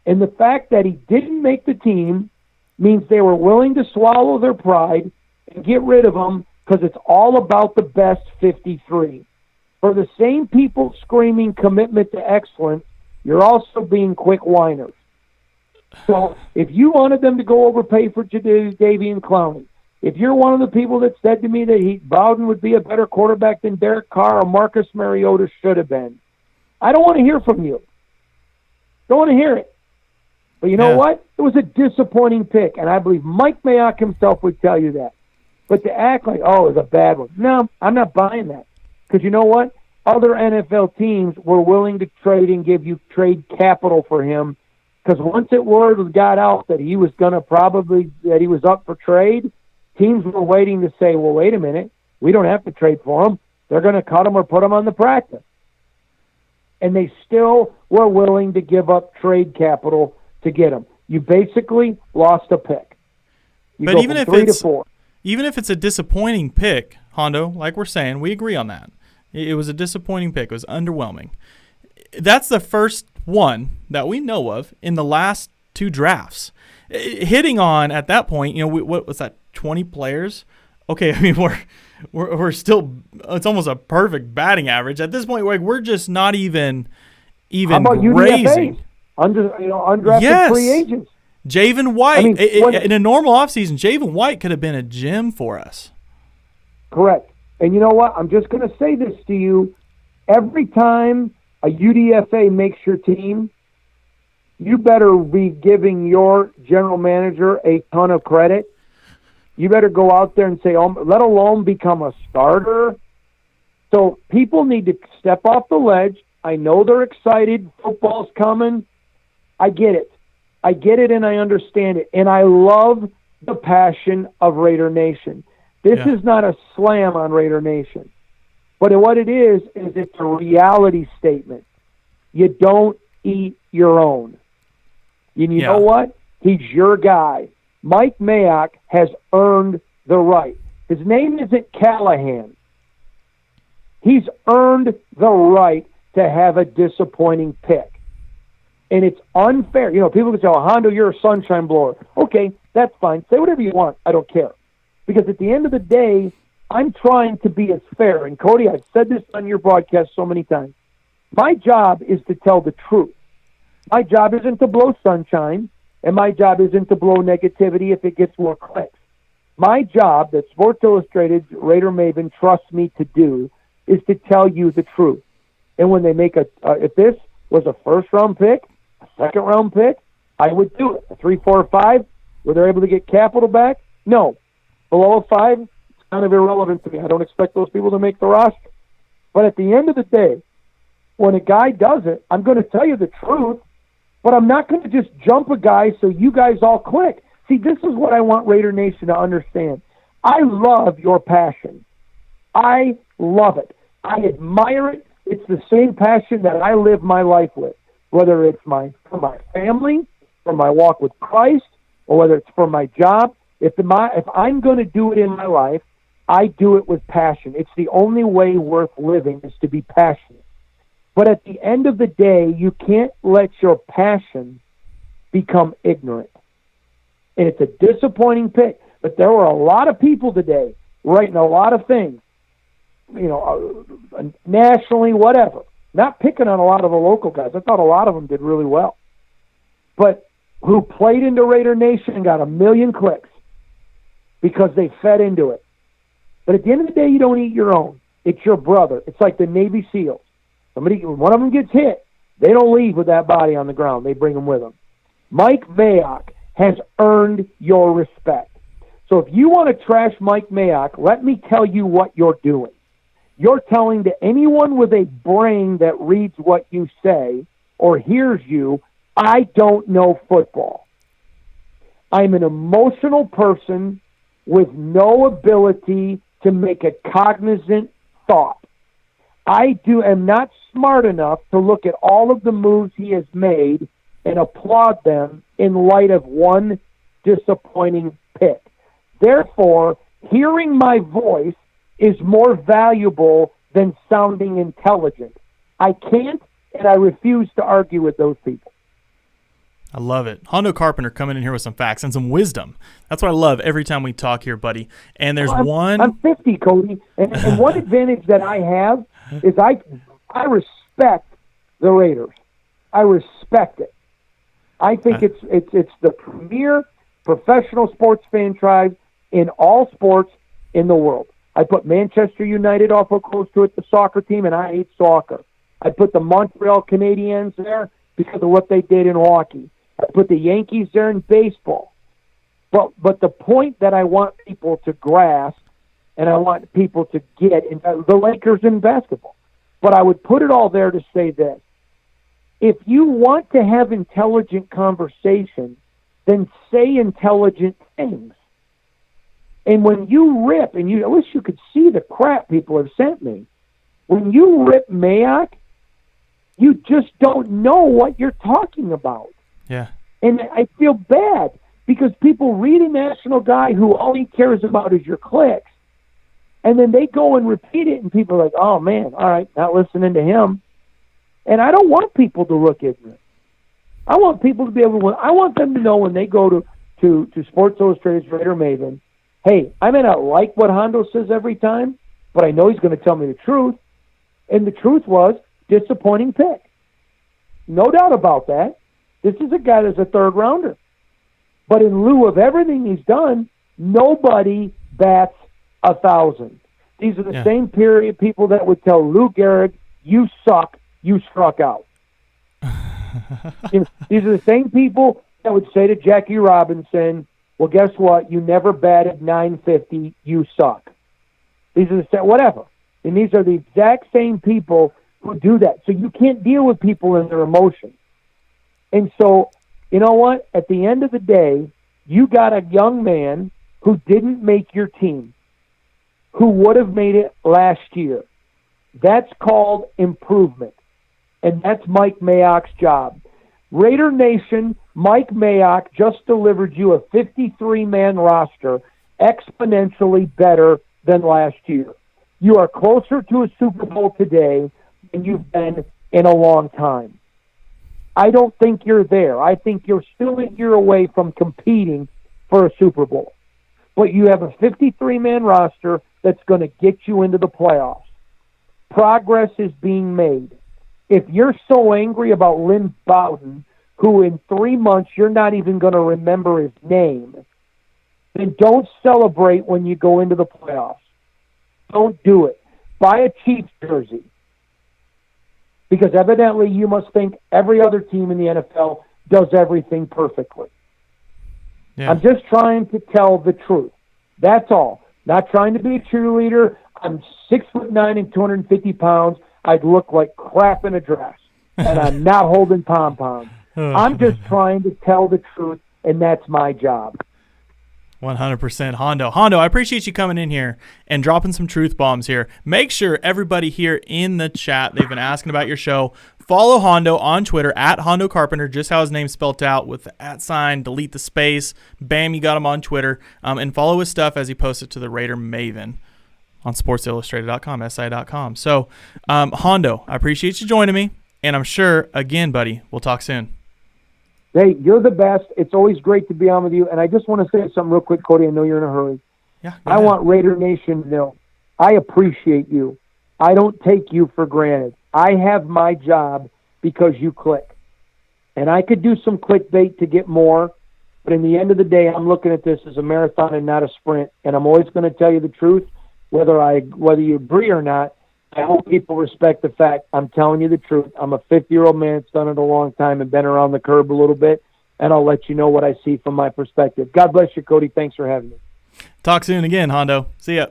And the fact that he didn't make the team means they were willing to swallow their pride and get rid of him because it's all about the best 53. For the same people screaming commitment to excellence, you're also being quick whiners. So if you wanted them to go overpay for Jadeveon Clowney, if you're one of the people that said to me that Bowden would be a better quarterback than Derek Carr or Marcus Mariota should have been, I don't want to hear from you. Don't want to hear it. But you know what? It was a disappointing pick, and I believe Mike Mayock himself would tell you that. But to act like, oh, it was a bad one. No, I'm not buying that. Because you know what? Other NFL teams were willing to trade and give you trade capital for him. Because once word got out that he was going to that he was up for trade, teams were waiting to say, well, wait a minute. We don't have to trade for him. They're going to cut him or put him on the practice. And they still were willing to give up trade capital to get him. You basically lost a pick. But even if it's a disappointing pick, Hondo, like we're saying, we agree on that. It was a disappointing pick. It was underwhelming. That's the first one that we know of in the last 2 drafts. Hitting on at that point, what was that? 20 players. Okay, I mean we're still. It's almost a perfect batting average at this point. We're just not even How about raising. Undrafted free agents. Javen White. In a normal offseason, Javen White could have been a gem for us. Correct. And you know what? I'm just going to say this to you. Every time a UDFA makes your team, you better be giving your general manager a ton of credit. You better go out there and say, let alone become a starter. So people need to step off the ledge. I know they're excited. Football's coming. I get it. And I understand it. And I love the passion of Raider Nation. This is not a slam on Raider Nation. But what it is it's a reality statement. You don't eat your own. And you know what? He's your guy. Mike Mayock has earned the right. His name isn't Callahan. He's earned the right to have a disappointing pick. And it's unfair. You know, people can say, oh, Hondo, you're a sunshine blower. Okay, that's fine. Say whatever you want. I don't care. Because at the end of the day, I'm trying to be as fair. And Cody, I've said this on your broadcast so many times. My job is to tell the truth. My job isn't to blow sunshine, and my job isn't to blow negativity if it gets more clicks. My job that Sports Illustrated's Raider Maven trusts me to do is to tell you the truth. And when they make if this was a first-round pick, a second-round pick, I would do it. A 3, 4, 5, were they able to get capital back? No. Below a 5, it's kind of irrelevant to me. I don't expect those people to make the roster. But at the end of the day, when a guy does it, I'm going to tell you the truth, but I'm not going to just jump a guy so you guys all click. See, this is what I want Raider Nation to understand. I love your passion. I love it. I admire it. It's the same passion that I live my life with, whether it's for my family, for my walk with Christ, or whether it's for my job. If I'm going to do it in my life, I do it with passion. It's the only way worth living is to be passionate. But at the end of the day, you can't let your passion become ignorant. And it's a disappointing pick. But there were a lot of people today writing a lot of things, you know, nationally, whatever. Not picking on a lot of the local guys. I thought a lot of them did really well. But who played into Raider Nation and got 1 million clicks because they fed into it. But at the end of the day, you don't eat your own. It's your brother. It's like the Navy SEALs. When one of them gets hit, they don't leave with that body on the ground. They bring them with them. Mike Mayock has earned your respect. So if you want to trash Mike Mayock, let me tell you what you're doing. You're telling to anyone with a brain that reads what you say or hears you, I don't know football. I'm an emotional person with no ability to make a cognizant thought. I am not smart enough to look at all of the moves he has made and applaud them in light of one disappointing pick. Therefore, hearing my voice is more valuable than sounding intelligent. I can't, and I refuse to argue with those people. I love it. Hondo Carpenter coming in here with some facts and some wisdom. That's what I love every time we talk here, buddy. And there's I'm 50, Cody, and one advantage that I have is I respect the Raiders. I respect it. I think it's the premier professional sports franchise in all sports in the world. I put Manchester United awful close to it, the soccer team, and I hate soccer. I put the Montreal Canadiens there because of what they did in hockey. I put the Yankees there in baseball. But the point that I want people to grasp and I want people to get in the Lakers in basketball. But I would put it all there to say this. If you want to have intelligent conversation, then say intelligent things. And when you rip, and I wish you could see the crap people have sent me. When you rip Mayock, you just don't know what you're talking about. Yeah. And I feel bad because people read a national guy who all he cares about is your clicks. And then they go and repeat it, and people are like, oh, man, all right, not listening to him. And I don't want people to look ignorant. I want people to be able to, I want them to know when they go to Sports Illustrated's Raider Maven, hey, I may not like what Hondo says every time, but I know he's going to tell me the truth. And the truth was disappointing pick. No doubt about that. This is a guy that's a third-rounder. But in lieu of everything he's done, nobody bats 1,000. These are the same period people that would tell Lou Gehrig, you suck, you struck out. These are the same people that would say to Jackie Robinson, well, guess what? You never batted .950, you suck. These are the same, whatever. And these are the exact same people who do that. So you can't deal with people and their emotions. And so, you know what? At the end of the day, you got a young man who didn't make your team, who would have made it last year. That's called improvement. And that's Mike Mayock's job. Raider Nation, Mike Mayock just delivered you a 53-man roster exponentially better than last year. You are closer to a Super Bowl today than you've been in a long time. I don't think you're there. I think you're still a year away from competing for a Super Bowl. But you have a 53-man roster that's going to get you into the playoffs. Progress is being made. If you're so angry about Lynn Bowden, who in 3 months you're not even going to remember his name, then don't celebrate when you go into the playoffs. Don't do it. Buy a Chiefs jersey. Because evidently you must think every other team in the NFL does everything perfectly. Yeah. I'm just trying to tell the truth. That's all. Not trying to be a cheerleader. I'm 6'9" and 250 pounds. I'd look like crap in a dress. And I'm not holding pom-poms. I'm just trying to tell the truth, and that's my job. 100% Hondo. Hondo, I appreciate you coming in here and dropping some truth bombs here. Make sure everybody here in the chat, they've been asking about your show. Follow Hondo on Twitter at Hondo Carpenter, just how his name's spelled out with the @ delete the space. Bam, you got him on Twitter. And follow his stuff as he posts it to the Raider Maven on sportsillustrated.com, si.com. So, Hondo, I appreciate you joining me. And I'm sure, again, buddy, we'll talk soon. Hey, you're the best. It's always great to be on with you. And I just want to say something real quick, Cody. I know you're in a hurry. Yeah. I want Raider Nation to know I appreciate you. I don't take you for granted. I have my job because you click. And I could do some clickbait to get more, but in the end of the day, I'm looking at this as a marathon and not a sprint. And I'm always going to tell you the truth, whether you agree or not. I hope people respect the fact I'm telling you the truth. I'm a 50-year-old man that's done it a long time and been around the curb a little bit, and I'll let you know what I see from my perspective. God bless you, Cody. Thanks for having me. Talk soon again, Hondo. See ya.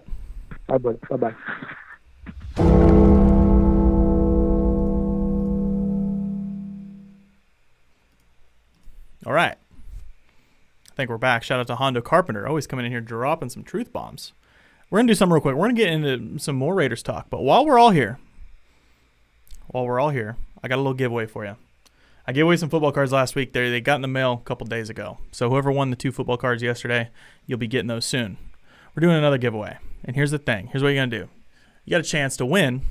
Bye, buddy. Bye-bye. All right. I think we're back. Shout out to Hondo Carpenter. Always coming in here dropping some truth bombs. We're going to do something real quick. We're going to get into some more Raiders talk. But while we're all here, I got a little giveaway for you. I gave away some football cards last week. They got in the mail a couple days ago. So whoever won the 2 football cards yesterday, you'll be getting those soon. We're doing another giveaway. And here's the thing. Here's what you're going to do. You got a chance to win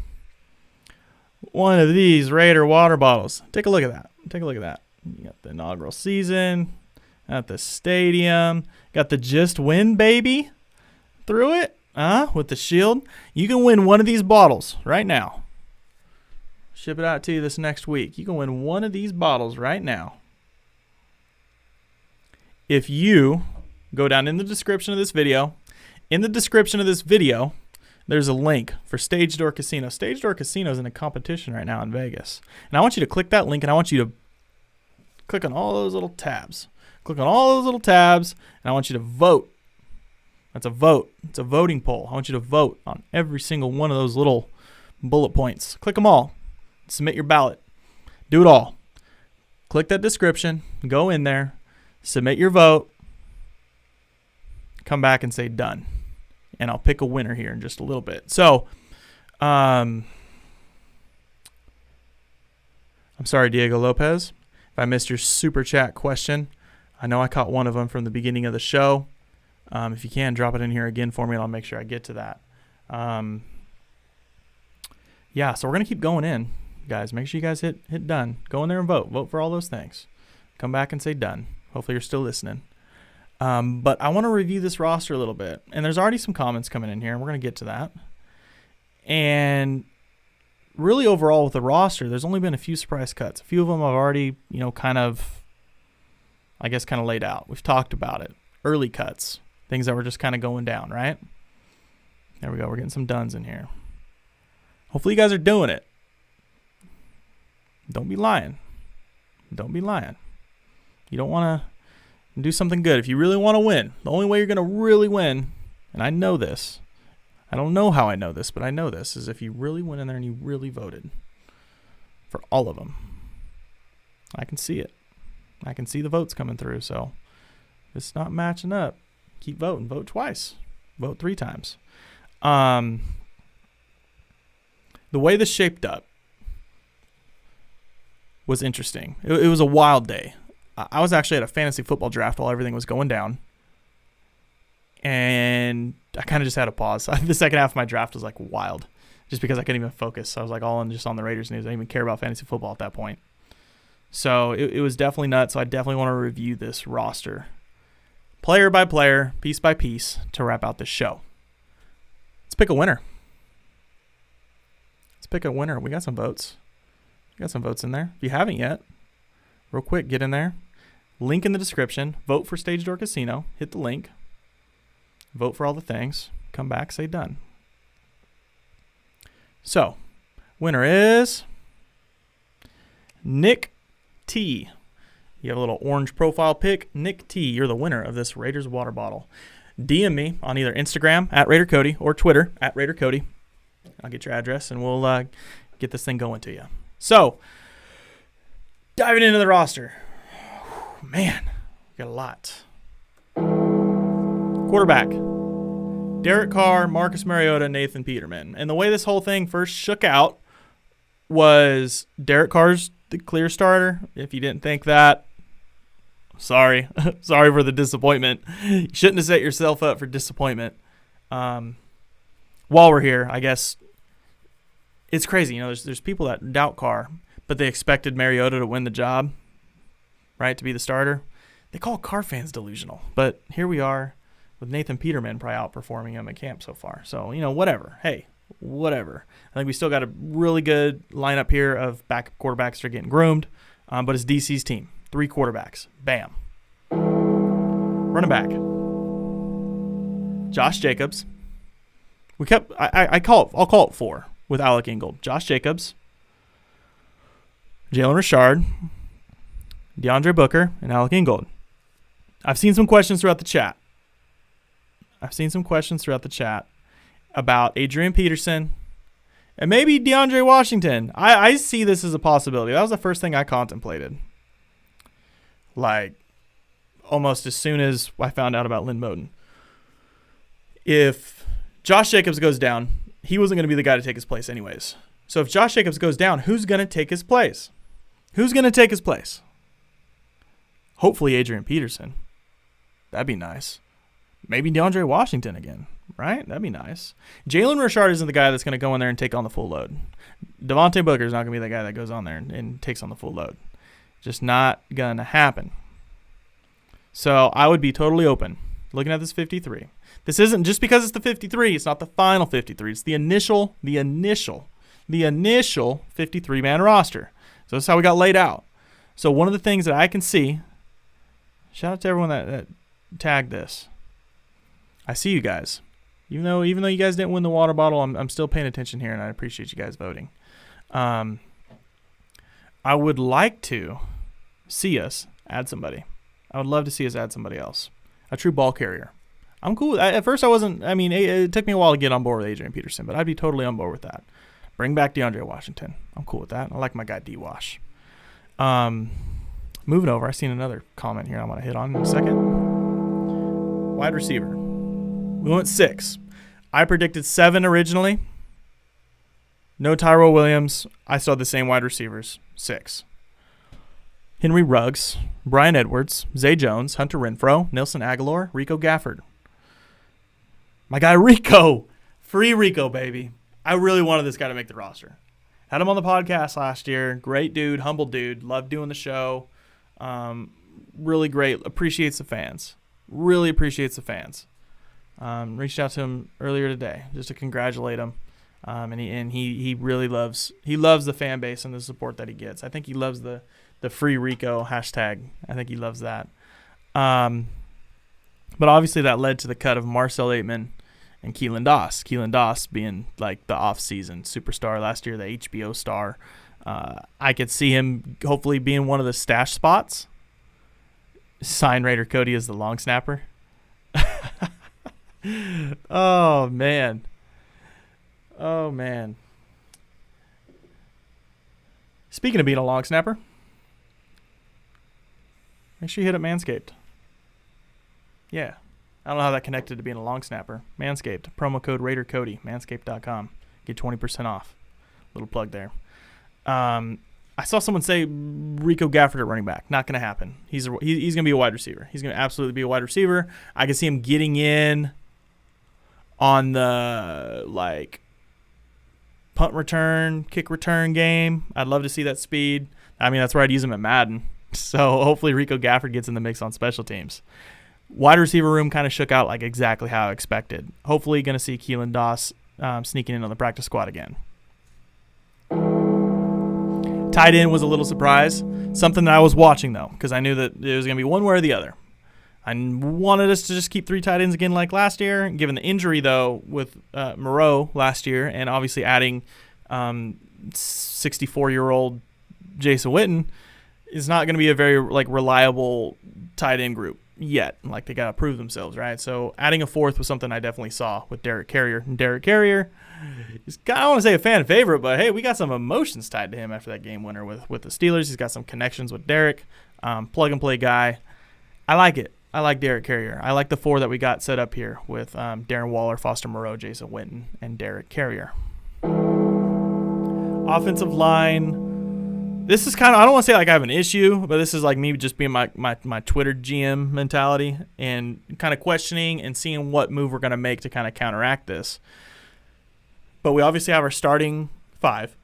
one of these Raider water bottles. Take a look at that. You got the inaugural season. Got the stadium. Got the Just Win baby through it. With the shield. You can win one of these bottles right now. Ship it out to you this next week. You can win one of these bottles right now. If you go down in the description of this video, there's a link for Stage Door Casino. Stage Door Casino is in a competition right now in Vegas. And I want you to click that link, and I want you to click on all those little tabs. And I want you to vote. That's a vote. It's a voting poll. I want you to vote on every single one of those little bullet points. Click them all. Submit your ballot. Do it all. Click that description. Go in there. Submit your vote. Come back and say done. And I'll pick a winner here in just a little bit. So, I'm sorry, Diego Lopez, if I missed your super chat question. I know I caught one of them from the beginning of the show. If you can, drop it in here again for me, and I'll make sure I get to that. So we're going to keep going in, guys. Make sure you guys hit done. Go in there and vote. Vote for all those things. Come back and say done. Hopefully you're still listening. But I want to review this roster a little bit. And there's already some comments coming in here, and we're going to get to that. And really overall with the roster, there's only been a few surprise cuts. A few of them I've already, kind of laid out. We've talked about it. Early cuts. Things that were just kind of going down, right? There we go. We're getting some duns in here. Hopefully you guys are doing it. Don't be lying. You don't want to do something good. If you really want to win, the only way you're going to really win, and I know this, I don't know how I know this, but I know this, is if you really went in there and you really voted for all of them. I can see it. I can see the votes coming through, so if it's not matching up, keep voting. Vote twice. Vote 3 times. the way this shaped up was interesting. It was a wild day. I was actually at a fantasy football draft while everything was going down. And I kind of just had a pause. The second half of my draft was like wild just because I couldn't even focus. I was like all in just on the Raiders news. I didn't even care about fantasy football at that point. So it was definitely nuts. So I definitely want to review this roster player by player, piece by piece to wrap out this show. Let's pick a winner. We got some votes. In there. If you haven't yet, real quick, get in there. Link in the description. Vote for Stage Door Casino. Hit the link. Vote for all the things. Come back, say done. So, winner is Nick T. You have a little orange profile pic. Nick T, you're the winner of this Raiders water bottle. DM me on either Instagram at Raider Cody or Twitter at Raider Cody. I'll get your address and we'll get this thing going to you. So, diving into the roster. Man, we got a lot. Quarterback. Derek Carr, Marcus Mariota, Nathan Peterman. And the way this whole thing first shook out was Derek Carr's the clear starter. If you didn't think that, sorry. Sorry for the disappointment. You shouldn't have set yourself up for disappointment. While we're here, I guess it's crazy. There's people that doubt Carr, but they expected Mariota to win the job, right, to be the starter. They call Carr fans delusional, but here we are with Nathan Peterman probably outperforming him at camp so far. So, whatever. Hey, whatever. I think we still got a really good lineup here of backup quarterbacks that are getting groomed, but it's DC's team. 3 quarterbacks. Bam. Running back. Josh Jacobs. I'll call it 4 with Alec Ingold. Josh Jacobs, Jalen Richard, DeAndre Booker, and Alec Ingold. I've seen some questions throughout the chat. About Adrian Peterson and maybe DeAndre Washington. I see this as a possibility. That was the first thing I contemplated. Like, almost as soon as I found out about Lynn Bowden. If Josh Jacobs goes down, he wasn't going to be the guy to take his place anyways. So if Josh Jacobs goes down, who's going to take his place? Hopefully Adrian Peterson. That'd be nice. Maybe DeAndre Washington again, right? That'd be nice. Jalen Richard isn't the guy that's going to go in there and take on the full load. Devontae Booker is not going to be the guy that goes on there and takes on the full load. Just not going to happen. So I would be totally open looking at this 53. This isn't just because it's the 53. It's not the final 53. It's the initial 53-man roster. So that's how we got laid out. So one of the things that I can see, shout out to everyone that tagged this. I see you guys. Even though you guys didn't win the water bottle, I'm still paying attention here, and I appreciate you guys voting. I would like to see us add somebody. I would love to see us add somebody else. A true ball carrier. I'm cool. At first, I wasn't. I mean, it took me a while to get on board with Adrian Peterson, but I'd be totally on board with that. Bring back DeAndre Washington. I'm cool with that. I like my guy D-Wash. Moving over, I've seen another comment here I want to hit on in a second. Wide receiver. We went 6. I predicted 7 originally. No Tyrone Williams. I still had the same wide receivers. 6. Henry Ruggs, Brian Edwards, Zay Jones, Hunter Renfrow, Nelson Aguilar, Rico Gafford. My guy Rico. Free Rico, baby. I really wanted this guy to make the roster. Had him on the podcast last year. Great dude, humble dude. Loved doing the show. Really great. Appreciates the fans. Really appreciates the fans. Reached out to him earlier today just to congratulate him. And he really loves the fan base and the support that he gets. I think he loves the free Rico hashtag. I think he loves that. But obviously that led to the cut of Marcel Aitman and Keelan Doss. Keelan Doss being like the off-season superstar last year, the HBO star. I could see him hopefully being one of the stash spots. Sign Raider Cody as the long snapper. Oh, man. Speaking of being a long snapper, make sure you hit up Manscaped. Yeah. I don't know how that connected to being a long snapper. Manscaped. Promo code RaiderCody. Manscaped.com. Get 20% off. Little plug there. I saw someone say Rico Gafford at running back. Not going to happen. He's going to be a wide receiver. He's going to absolutely be a wide receiver. I can see him getting in on the punt return, kick return game. I'd love to see that speed. I mean, that's where I'd use him at Madden. So hopefully Rico Gafford gets in the mix on special teams. Wide receiver room kind of shook out like exactly how I expected. Hopefully going to see Keelan Doss sneaking in on the practice squad again. Tight end was a little surprise. Something that I was watching, though, because I knew that it was going to be one way or the other. I wanted us to just keep 3 tight ends again like last year. Given the injury, though, with Moreau last year and obviously adding 64-year-old Jason Witten, is not going to be a very reliable tight end group yet. They got to prove themselves, right? So adding a fourth was something I definitely saw with Derek Carrier. And Derek Carrier is, I don't want to say a fan favorite, but hey, we got some emotions tied to him after that game winner with the Steelers. He's got some connections with Derek. Plug and play guy. I like it. I like Derek Carrier. I like the 4 that we got set up here with Darren Waller, Foster Moreau, Jason Witten, and Derek Carrier. Offensive line. This is kind of, I don't want to say I have an issue, but this is me just being my Twitter GM mentality and kind of questioning and seeing what move we're going to make to kind of counteract this. But we obviously have our starting 5.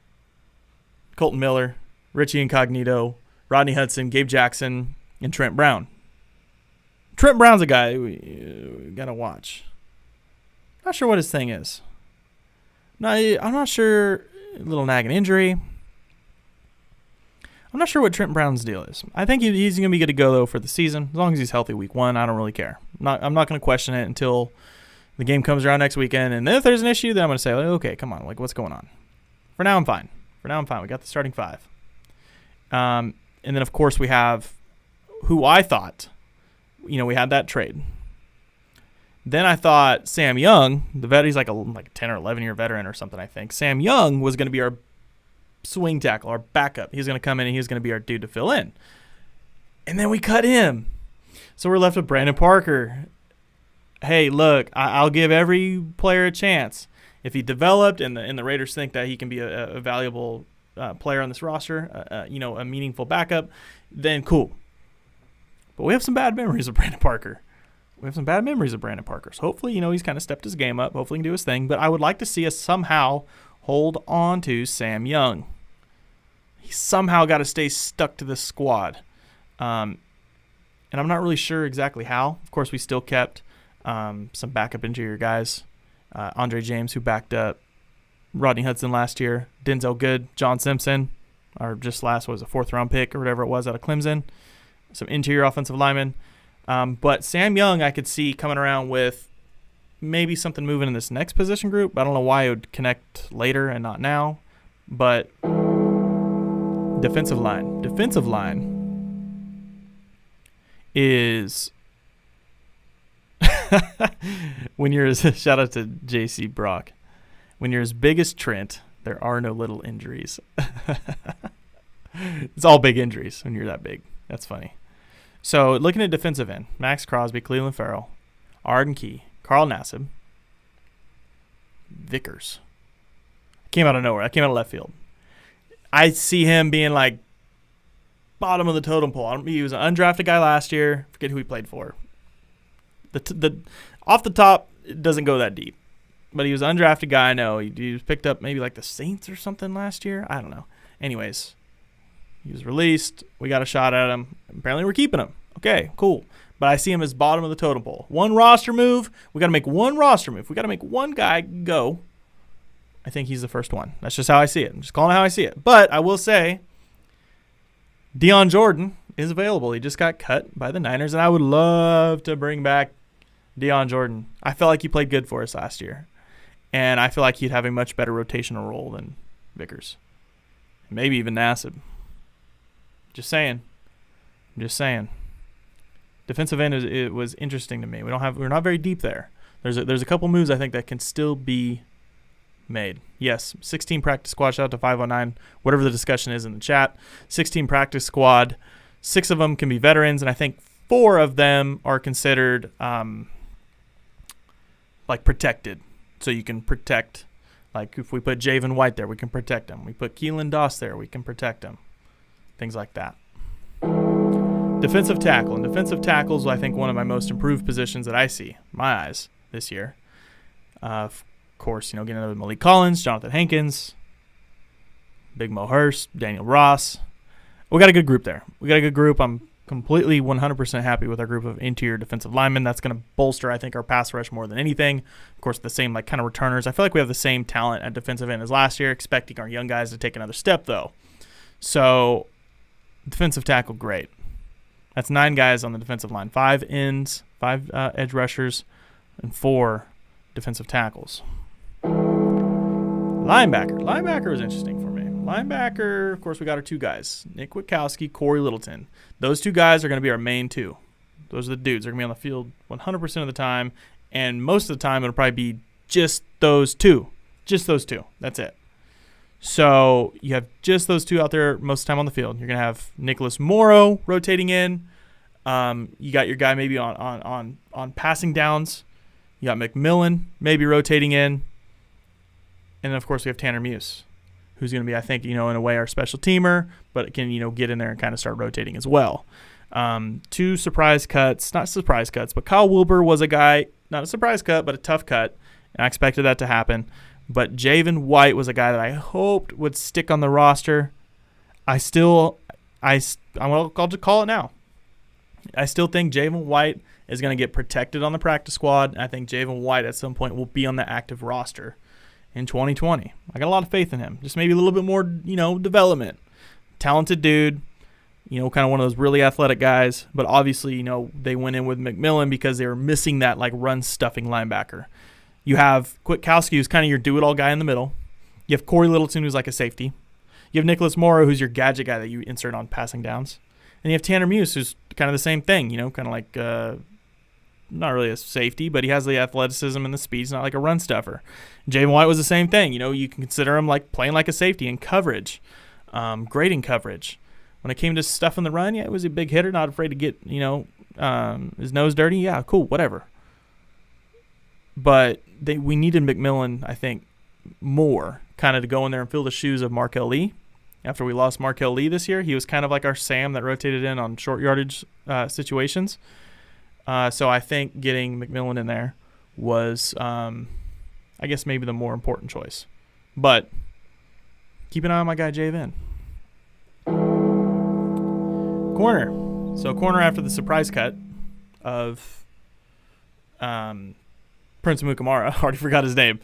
Colton Miller, Richie Incognito, Rodney Hudson, Gabe Jackson, and Trent Brown. Trent Brown's a guy we got to watch. Not sure what his thing is. No, I'm not sure. A little nagging injury. I'm not sure what Trent Brown's deal is. I think he's going to be good to go, though, for the season. As long as he's healthy week 1, I don't really care. I'm not going to question it until the game comes around next weekend. And then if there's an issue, then I'm going to say, okay, come on, what's going on? For now, I'm fine. We got the starting 5. And then, of course, we have who I thought, we had that trade. Then I thought Sam Young, the vet, he's like a 10 or 11-year veteran or something, I think. Sam Young was going to be our swing tackle, our backup. He's going to come in and he's going to be our dude to fill in. And then we cut him. So we're left with Brandon Parker. Hey, look, I'll give every player a chance. If he developed and the Raiders think that he can be a valuable player on this roster, a meaningful backup, then cool. But we have some bad memories of Brandon Parker. So hopefully, he's kind of stepped his game up. Hopefully he can do his thing. But I would like to see us somehow hold on to Sam Young. He somehow got to stay stuck to this squad. And I'm not really sure exactly how. Of course, we still kept some backup interior guys. Andre James, who backed up Rodney Hudson last year. Denzel Good, John Simpson, or just last, was a 4th-round pick or whatever it was out of Clemson. Some interior offensive linemen. But Sam Young, I could see coming around with maybe something moving in this next position group. I don't know why it would connect later and not now. But defensive line is when you're shout out to JC Brock. When you're as big as Trent, there are no little injuries. It's all big injuries when you're that big. That's funny. So looking at defensive end, Max Crosby, Cleveland Farrell, Arden Key, Carl Nassib, Vickers. Came out of nowhere. I came out of left field. I see him being bottom of the totem pole. He was an undrafted guy last year. Forget who he played for. The off the top, it doesn't go that deep. But he was an undrafted guy. I know. He was picked up maybe the Saints or something last year. I don't know. Anyways, he was released. We got a shot at him. Apparently we're keeping him. Okay, cool. But I see him as bottom of the totem pole. One roster move. We got to make one roster move. We got to make one guy go. I think he's the first one. That's just how I see it. I'm just calling it how I see it. But I will say Deion Jordan is available. He just got cut by the Niners, and I would love to bring back Deion Jordan. I felt like he played good for us last year, and I feel like he'd have a much better rotational role than Vickers. Maybe even Nassib. Just saying. Defensive end it was interesting to me. We're not very deep there. There's a couple moves I think that can still be made. Yes, 16 practice squad. Shout out to 509. Whatever the discussion is in the chat. 16 practice squad. 6 of them can be veterans, and I think 4 of them are considered protected. So you can protect Like if we put Javen White there, we can protect him. We put Keelan Doss there, we can protect him. Things like that. Defensive tackle. And defensive tackles, I think, one of my most improved positions that I see, my eyes, this year. Of course, getting another Malik Collins, Jonathan Hankins, Big Mo Hurst, Daniel Ross. We got a good group there. I'm completely 100% happy with our group of interior defensive linemen. That's going to bolster, I think, our pass rush more than anything. Of course, the same kind of returners. I feel like we have the same talent at defensive end as last year, expecting our young guys to take another step, though. So, defensive tackle, great. That's 9 guys on the defensive line. 5 ends, 5 edge rushers, and 4 defensive tackles. Linebacker. Linebacker was interesting for me. Linebacker, of course, we got our 2 guys, Nick Witkowski, Corey Littleton. Those 2 guys are going to be our main 2. Those are the dudes. They're going to be on the field 100% of the time, and most of the time it'll probably be just those 2. Just those 2. That's it. So you have just those 2 out there most of the time on the field. You're going to have Nicholas Morrow rotating in. You got your guy maybe on passing downs. You got McMillan maybe rotating in. And then, of course, we have Tanner Muse, who's going to be, I think, in a way our special teamer, but can, get in there and kind of start rotating as well. 2 surprise cuts, not surprise cuts, but Kyle Wilbur was a guy, not a surprise cut, but a tough cut, and I expected that to happen. But Javen White was a guy that I hoped would stick on the roster. I'll just call it now. I still think Javen White is going to get protected on the practice squad. I think Javen White at some point will be on the active roster in 2020. I got a lot of faith in him. Just maybe a little bit more, development. Talented dude, kind of one of those really athletic guys. But obviously, they went in with McMillan because they were missing that run-stuffing linebacker. You have Kwiatkowski, who's kind of your do-it-all guy in the middle. You have Corey Littleton, who's like a safety. You have Nicholas Morrow, who's your gadget guy that you insert on passing downs. And you have Tanner Muse, who's kind of the same thing, kind of like not really a safety, but he has the athleticism and the speed. He's not like a run stuffer. Javen White was the same thing. You can consider him like playing like a safety in coverage, great in coverage. When it came to stuff in the run, it was a big hitter, not afraid to get his nose dirty. Yeah, cool, whatever. But we needed McMillan, I think, more kind of to go in there and fill the shoes of Markel Lee. After we lost Markel Lee this year, he was kind of like our Sam that rotated in on short yardage situations. So I think getting McMillan in there was, I guess, maybe the more important choice. But keep an eye on my guy, Javen. Corner. So corner after the surprise cut of Prince Amukamara. I already forgot his name.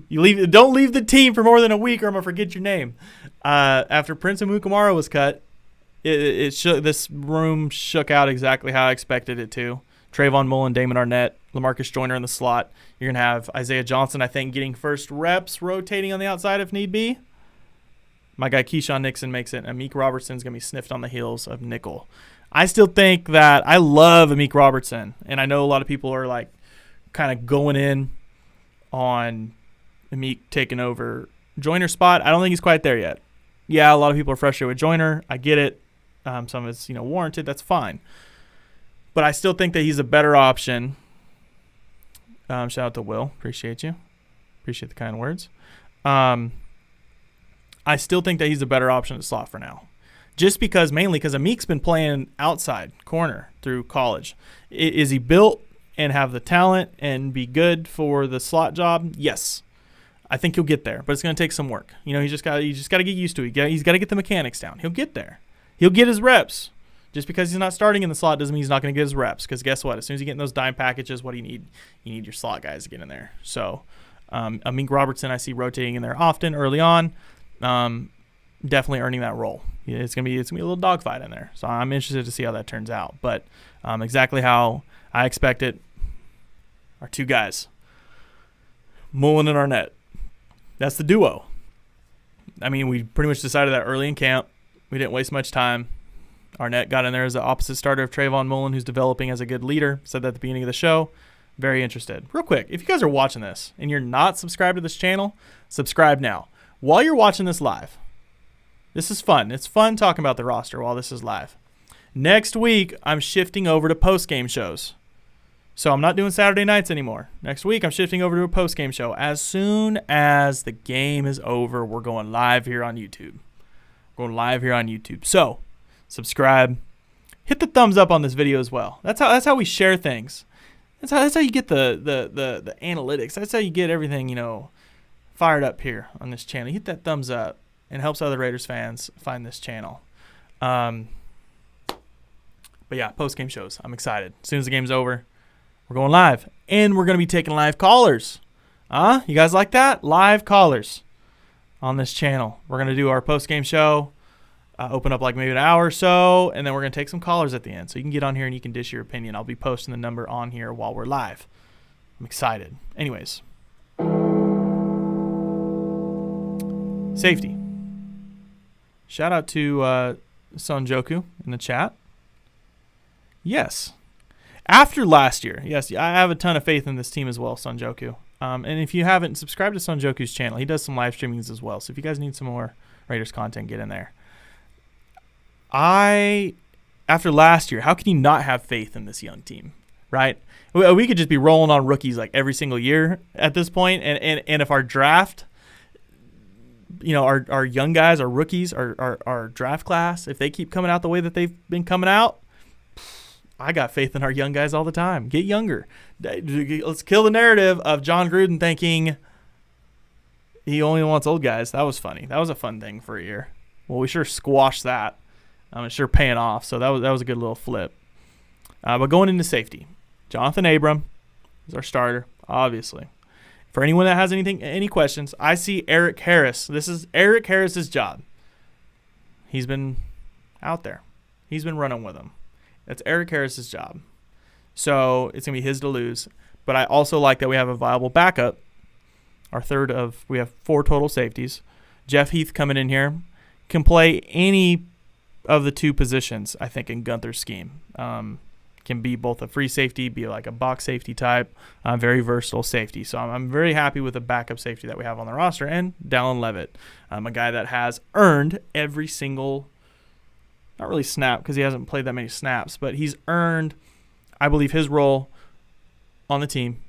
Don't leave the team for more than a week or I'm going to forget your name. After Prince Amukamara was cut, this room shook out exactly how I expected it to. Trayvon Mullen, Damon Arnett, LaMarcus Joyner in the slot. You're going to have Isaiah Johnson, I think, getting first reps, rotating on the outside if need be. My guy Keyshawn Nixon makes it. Amik Robertson's going to be sniffed on the heels of nickel. I still think that I love Amik Robertson, and I know a lot of people are like kind of going in on Amik taking over Joyner's spot. I don't think he's quite there yet. Yeah, a lot of people are frustrated with Joyner. I get it. Some of it's warranted. That's fine. But I still think that he's a better option. Shout out to Will. Appreciate you. Appreciate the kind words. I still think that he's a better option at slot for now. Mainly because Amik's been playing outside corner through college. Is he built and have the talent and be good for the slot job? Yes. I think he'll get there, but it's going to take some work. You just got to get used to it. He's got to get the mechanics down. He'll get there. He'll get his reps. Just because he's not starting in the slot doesn't mean he's not going to get his reps. Because guess what? As soon as you get in those dime packages, what do you need? You need your slot guys to get in there. So, Amik Robertson, I see rotating in there often early on. Definitely earning that role. Yeah, it's gonna be a little dogfight in there. So I'm interested to see how that turns out. But exactly how I expect it. Our 2 guys, Mullen and Arnett. That's the duo. I mean, we pretty much decided that early in camp. We didn't waste much time. Arnett got in there as the opposite starter of Trayvon Mullen, who's developing as a good leader. Said that at the beginning of the show. Very interested. Real quick, if you guys are watching this and you're not subscribed to this channel, subscribe now. While you're watching this live, this is fun. It's fun talking about the roster while this is live. Next week, I'm shifting over to post-game shows. So I'm not doing Saturday nights anymore. Next week, I'm shifting over to a post-game show. As soon as the game is over, we're going live here on YouTube. So subscribe. Hit the thumbs up on this video as well. That's how we share things. That's how you get the analytics. That's how you get everything, fired up here on this channel. Hit that thumbs up. It helps other Raiders fans find this channel. But yeah, post-game shows. I'm excited. As soon as the game's over, we're going live. And we're going to be taking live callers. You guys like that? Live callers on this channel. We're going to do our post-game show. Open up like maybe an hour or so. And then we're going to take some callers at the end. So you can get on here and you can dish your opinion. I'll be posting the number on here while we're live. I'm excited. Anyways. Safety. Shout out to Sonjoku in the chat. Yes. After last year, yes, I have a ton of faith in this team as well, Sonjoku. And if you haven't, subscribe to Sonjoku's channel. He does some live streamings as well. So if you guys need some more Raiders content, get in there. After last year, how can you not have faith in this young team, right? We could just be rolling on rookies like every single year at this point. And if our draft, our young guys, our rookies, our draft class, if they keep coming out the way that they've been coming out, I got faith in our young guys all the time. Get younger. Let's kill the narrative of John Gruden thinking he only wants old guys. That was funny. That was a fun thing for a year. Well, we sure squashed that. It's sure paying off. So that was a good little flip. But going into safety, Jonathan Abram is our starter, obviously. For anyone that has any questions, I see Eric Harris. This is Eric Harris's job. He's been out there. He's been running with him. That's Eric Harris's job. So it's going to be his to lose. But I also like that we have a viable backup. We have 4 total safeties. Jeff Heath coming in here can play any of the 2 positions, I think, in Gunther's scheme. Can be both a free safety, be like a box safety type, very versatile safety. So I'm very happy with the backup safety that we have on the roster. And Dallin Levitt, a guy that has earned every single, not really snap because he hasn't played that many snaps, but he's earned, I believe, his role on the team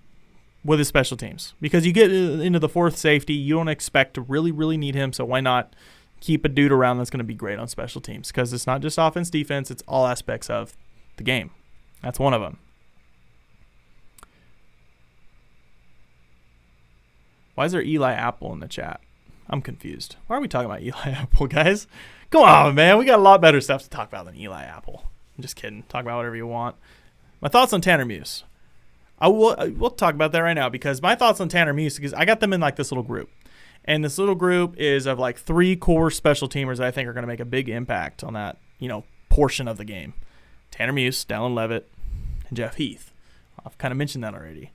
with his special teams. Because you get into the 4th safety, you don't expect to really, really need him, so why not keep a dude around that's going to be great on special teams? Because it's not just offense, defense, it's all aspects of the game. That's one of them. Why is there Eli Apple in the chat? I'm confused. Why are we talking about Eli Apple, guys? Come on, man. We got a lot better stuff to talk about than Eli Apple. I'm just kidding. Talk about whatever you want. My thoughts on Tanner Muse. We'll talk about that right now because my thoughts on Tanner Muse, because I got them in like this little group. And this little group is of like 3 core special teamers that I think are going to make a big impact on that, portion of the game. Tanner Muse, Dallin Levitt, and Jeff Heath. I've kind of mentioned that already.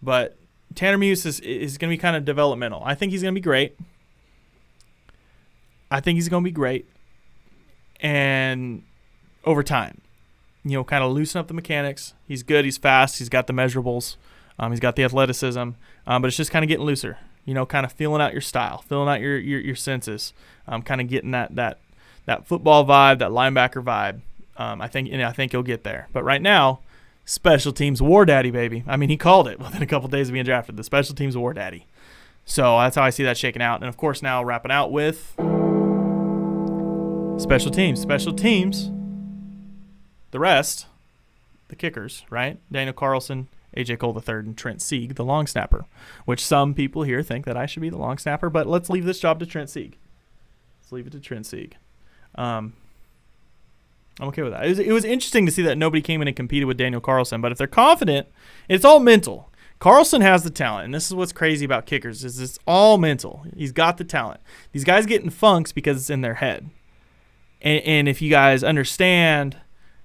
But Tanner Muse is going to be kind of developmental. I think he's going to be great. And over time, kind of loosen up the mechanics. He's good. He's fast. He's got the measurables. He's got the athleticism. But it's just kind of getting looser. Kind of feeling out your style, feeling out your senses. Kind of getting that football vibe, that linebacker vibe. I think he'll get there. But right now, special teams war daddy, baby. I mean, he called it within a couple days of being drafted. The special teams war daddy. So that's how I see that shaking out. And, of course, now wrapping out with special teams. Special teams, the rest, the kickers, right? Daniel Carlson, A.J. Cole III, and Trent Sieg, the long snapper, which some people here think that I should be the long snapper. But let's leave this job to Trent Sieg. Let's leave it to Trent Sieg. I'm okay with that. It was interesting to see that nobody came in and competed with Daniel Carlson. But if they're confident, it's all mental. Carlson has the talent, and this is what's crazy about kickers is it's all mental. He's got the talent. These guys get in funks because it's in their head. And if you guys understand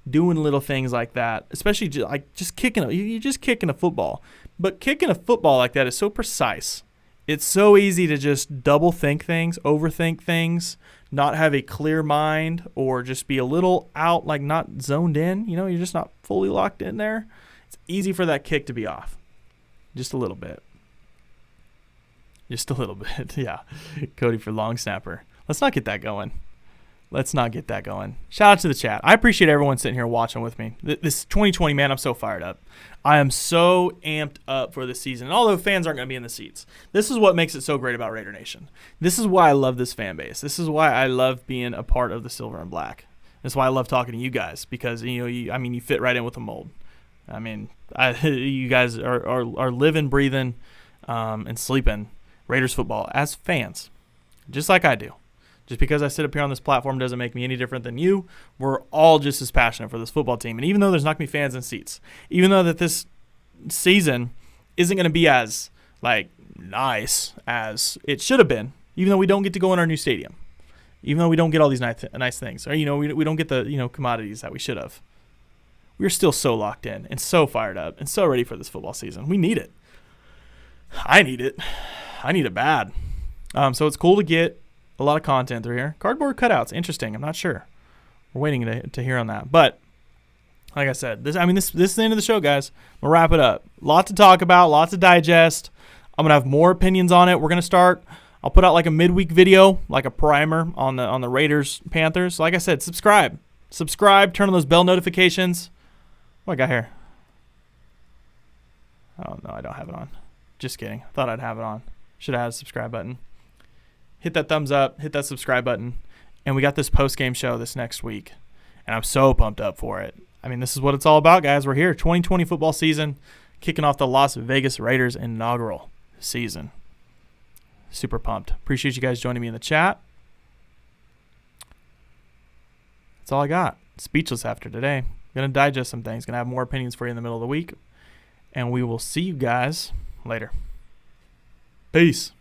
doing little things like that, especially just kicking, you're just kicking a football. But kicking a football like that is so precise. It's so easy to just double think things, overthink things, not have a clear mind, or just be a little out, like not zoned in. You're just not fully locked in there. It's easy for that kick to be off. Just a little bit. Yeah. Cody for long snapper. Let's not get that going. Let's not get that going. Shout out to the chat. I appreciate everyone sitting here watching with me. This 2020, man, I'm so fired up. I am so amped up for this season. And although fans aren't going to be in the seats, this is what makes it so great about Raider Nation. This is why I love this fan base. This is why I love being a part of the Silver and Black. That's why I love talking to you guys, because you fit right in with the mold. I mean, you guys are living, breathing, and sleeping Raiders football as fans, just like I do. Just because I sit up here on this platform doesn't make me any different than you. We're all just as passionate for this football team. And even though there's not going to be fans in seats, even though that this season isn't going to be as, nice as it should have been, even though we don't get to go in our new stadium, even though we don't get all these nice things, or, we don't get the, commodities that we should have, we're still so locked in and so fired up and so ready for this football season. We need it. I need it. I need it bad. So it's cool to get a lot of content through here. Cardboard cutouts, interesting. I'm not sure. We're waiting to hear on that. But like I said, this is the end of the show, guys. We'll wrap it up. Lot to talk about, lots to digest. I'm gonna have more opinions on it. We're gonna start. I'll put out like a midweek video, like a primer on the Raiders Panthers. Like I said, subscribe, turn on those bell notifications. What I got here? Oh no, I don't have it on. Just kidding. Thought I'd have it on. Should have had a subscribe button. Hit that thumbs up, hit that subscribe button, and we got this post-game show this next week, and I'm so pumped up for it. I mean, this is what it's all about, guys. We're here, 2020 football season, kicking off the Las Vegas Raiders inaugural season. Super pumped. Appreciate you guys joining me in the chat. That's all I got. Speechless after today. Going to digest some things. Going to have more opinions for you in the middle of the week, and we will see you guys later. Peace.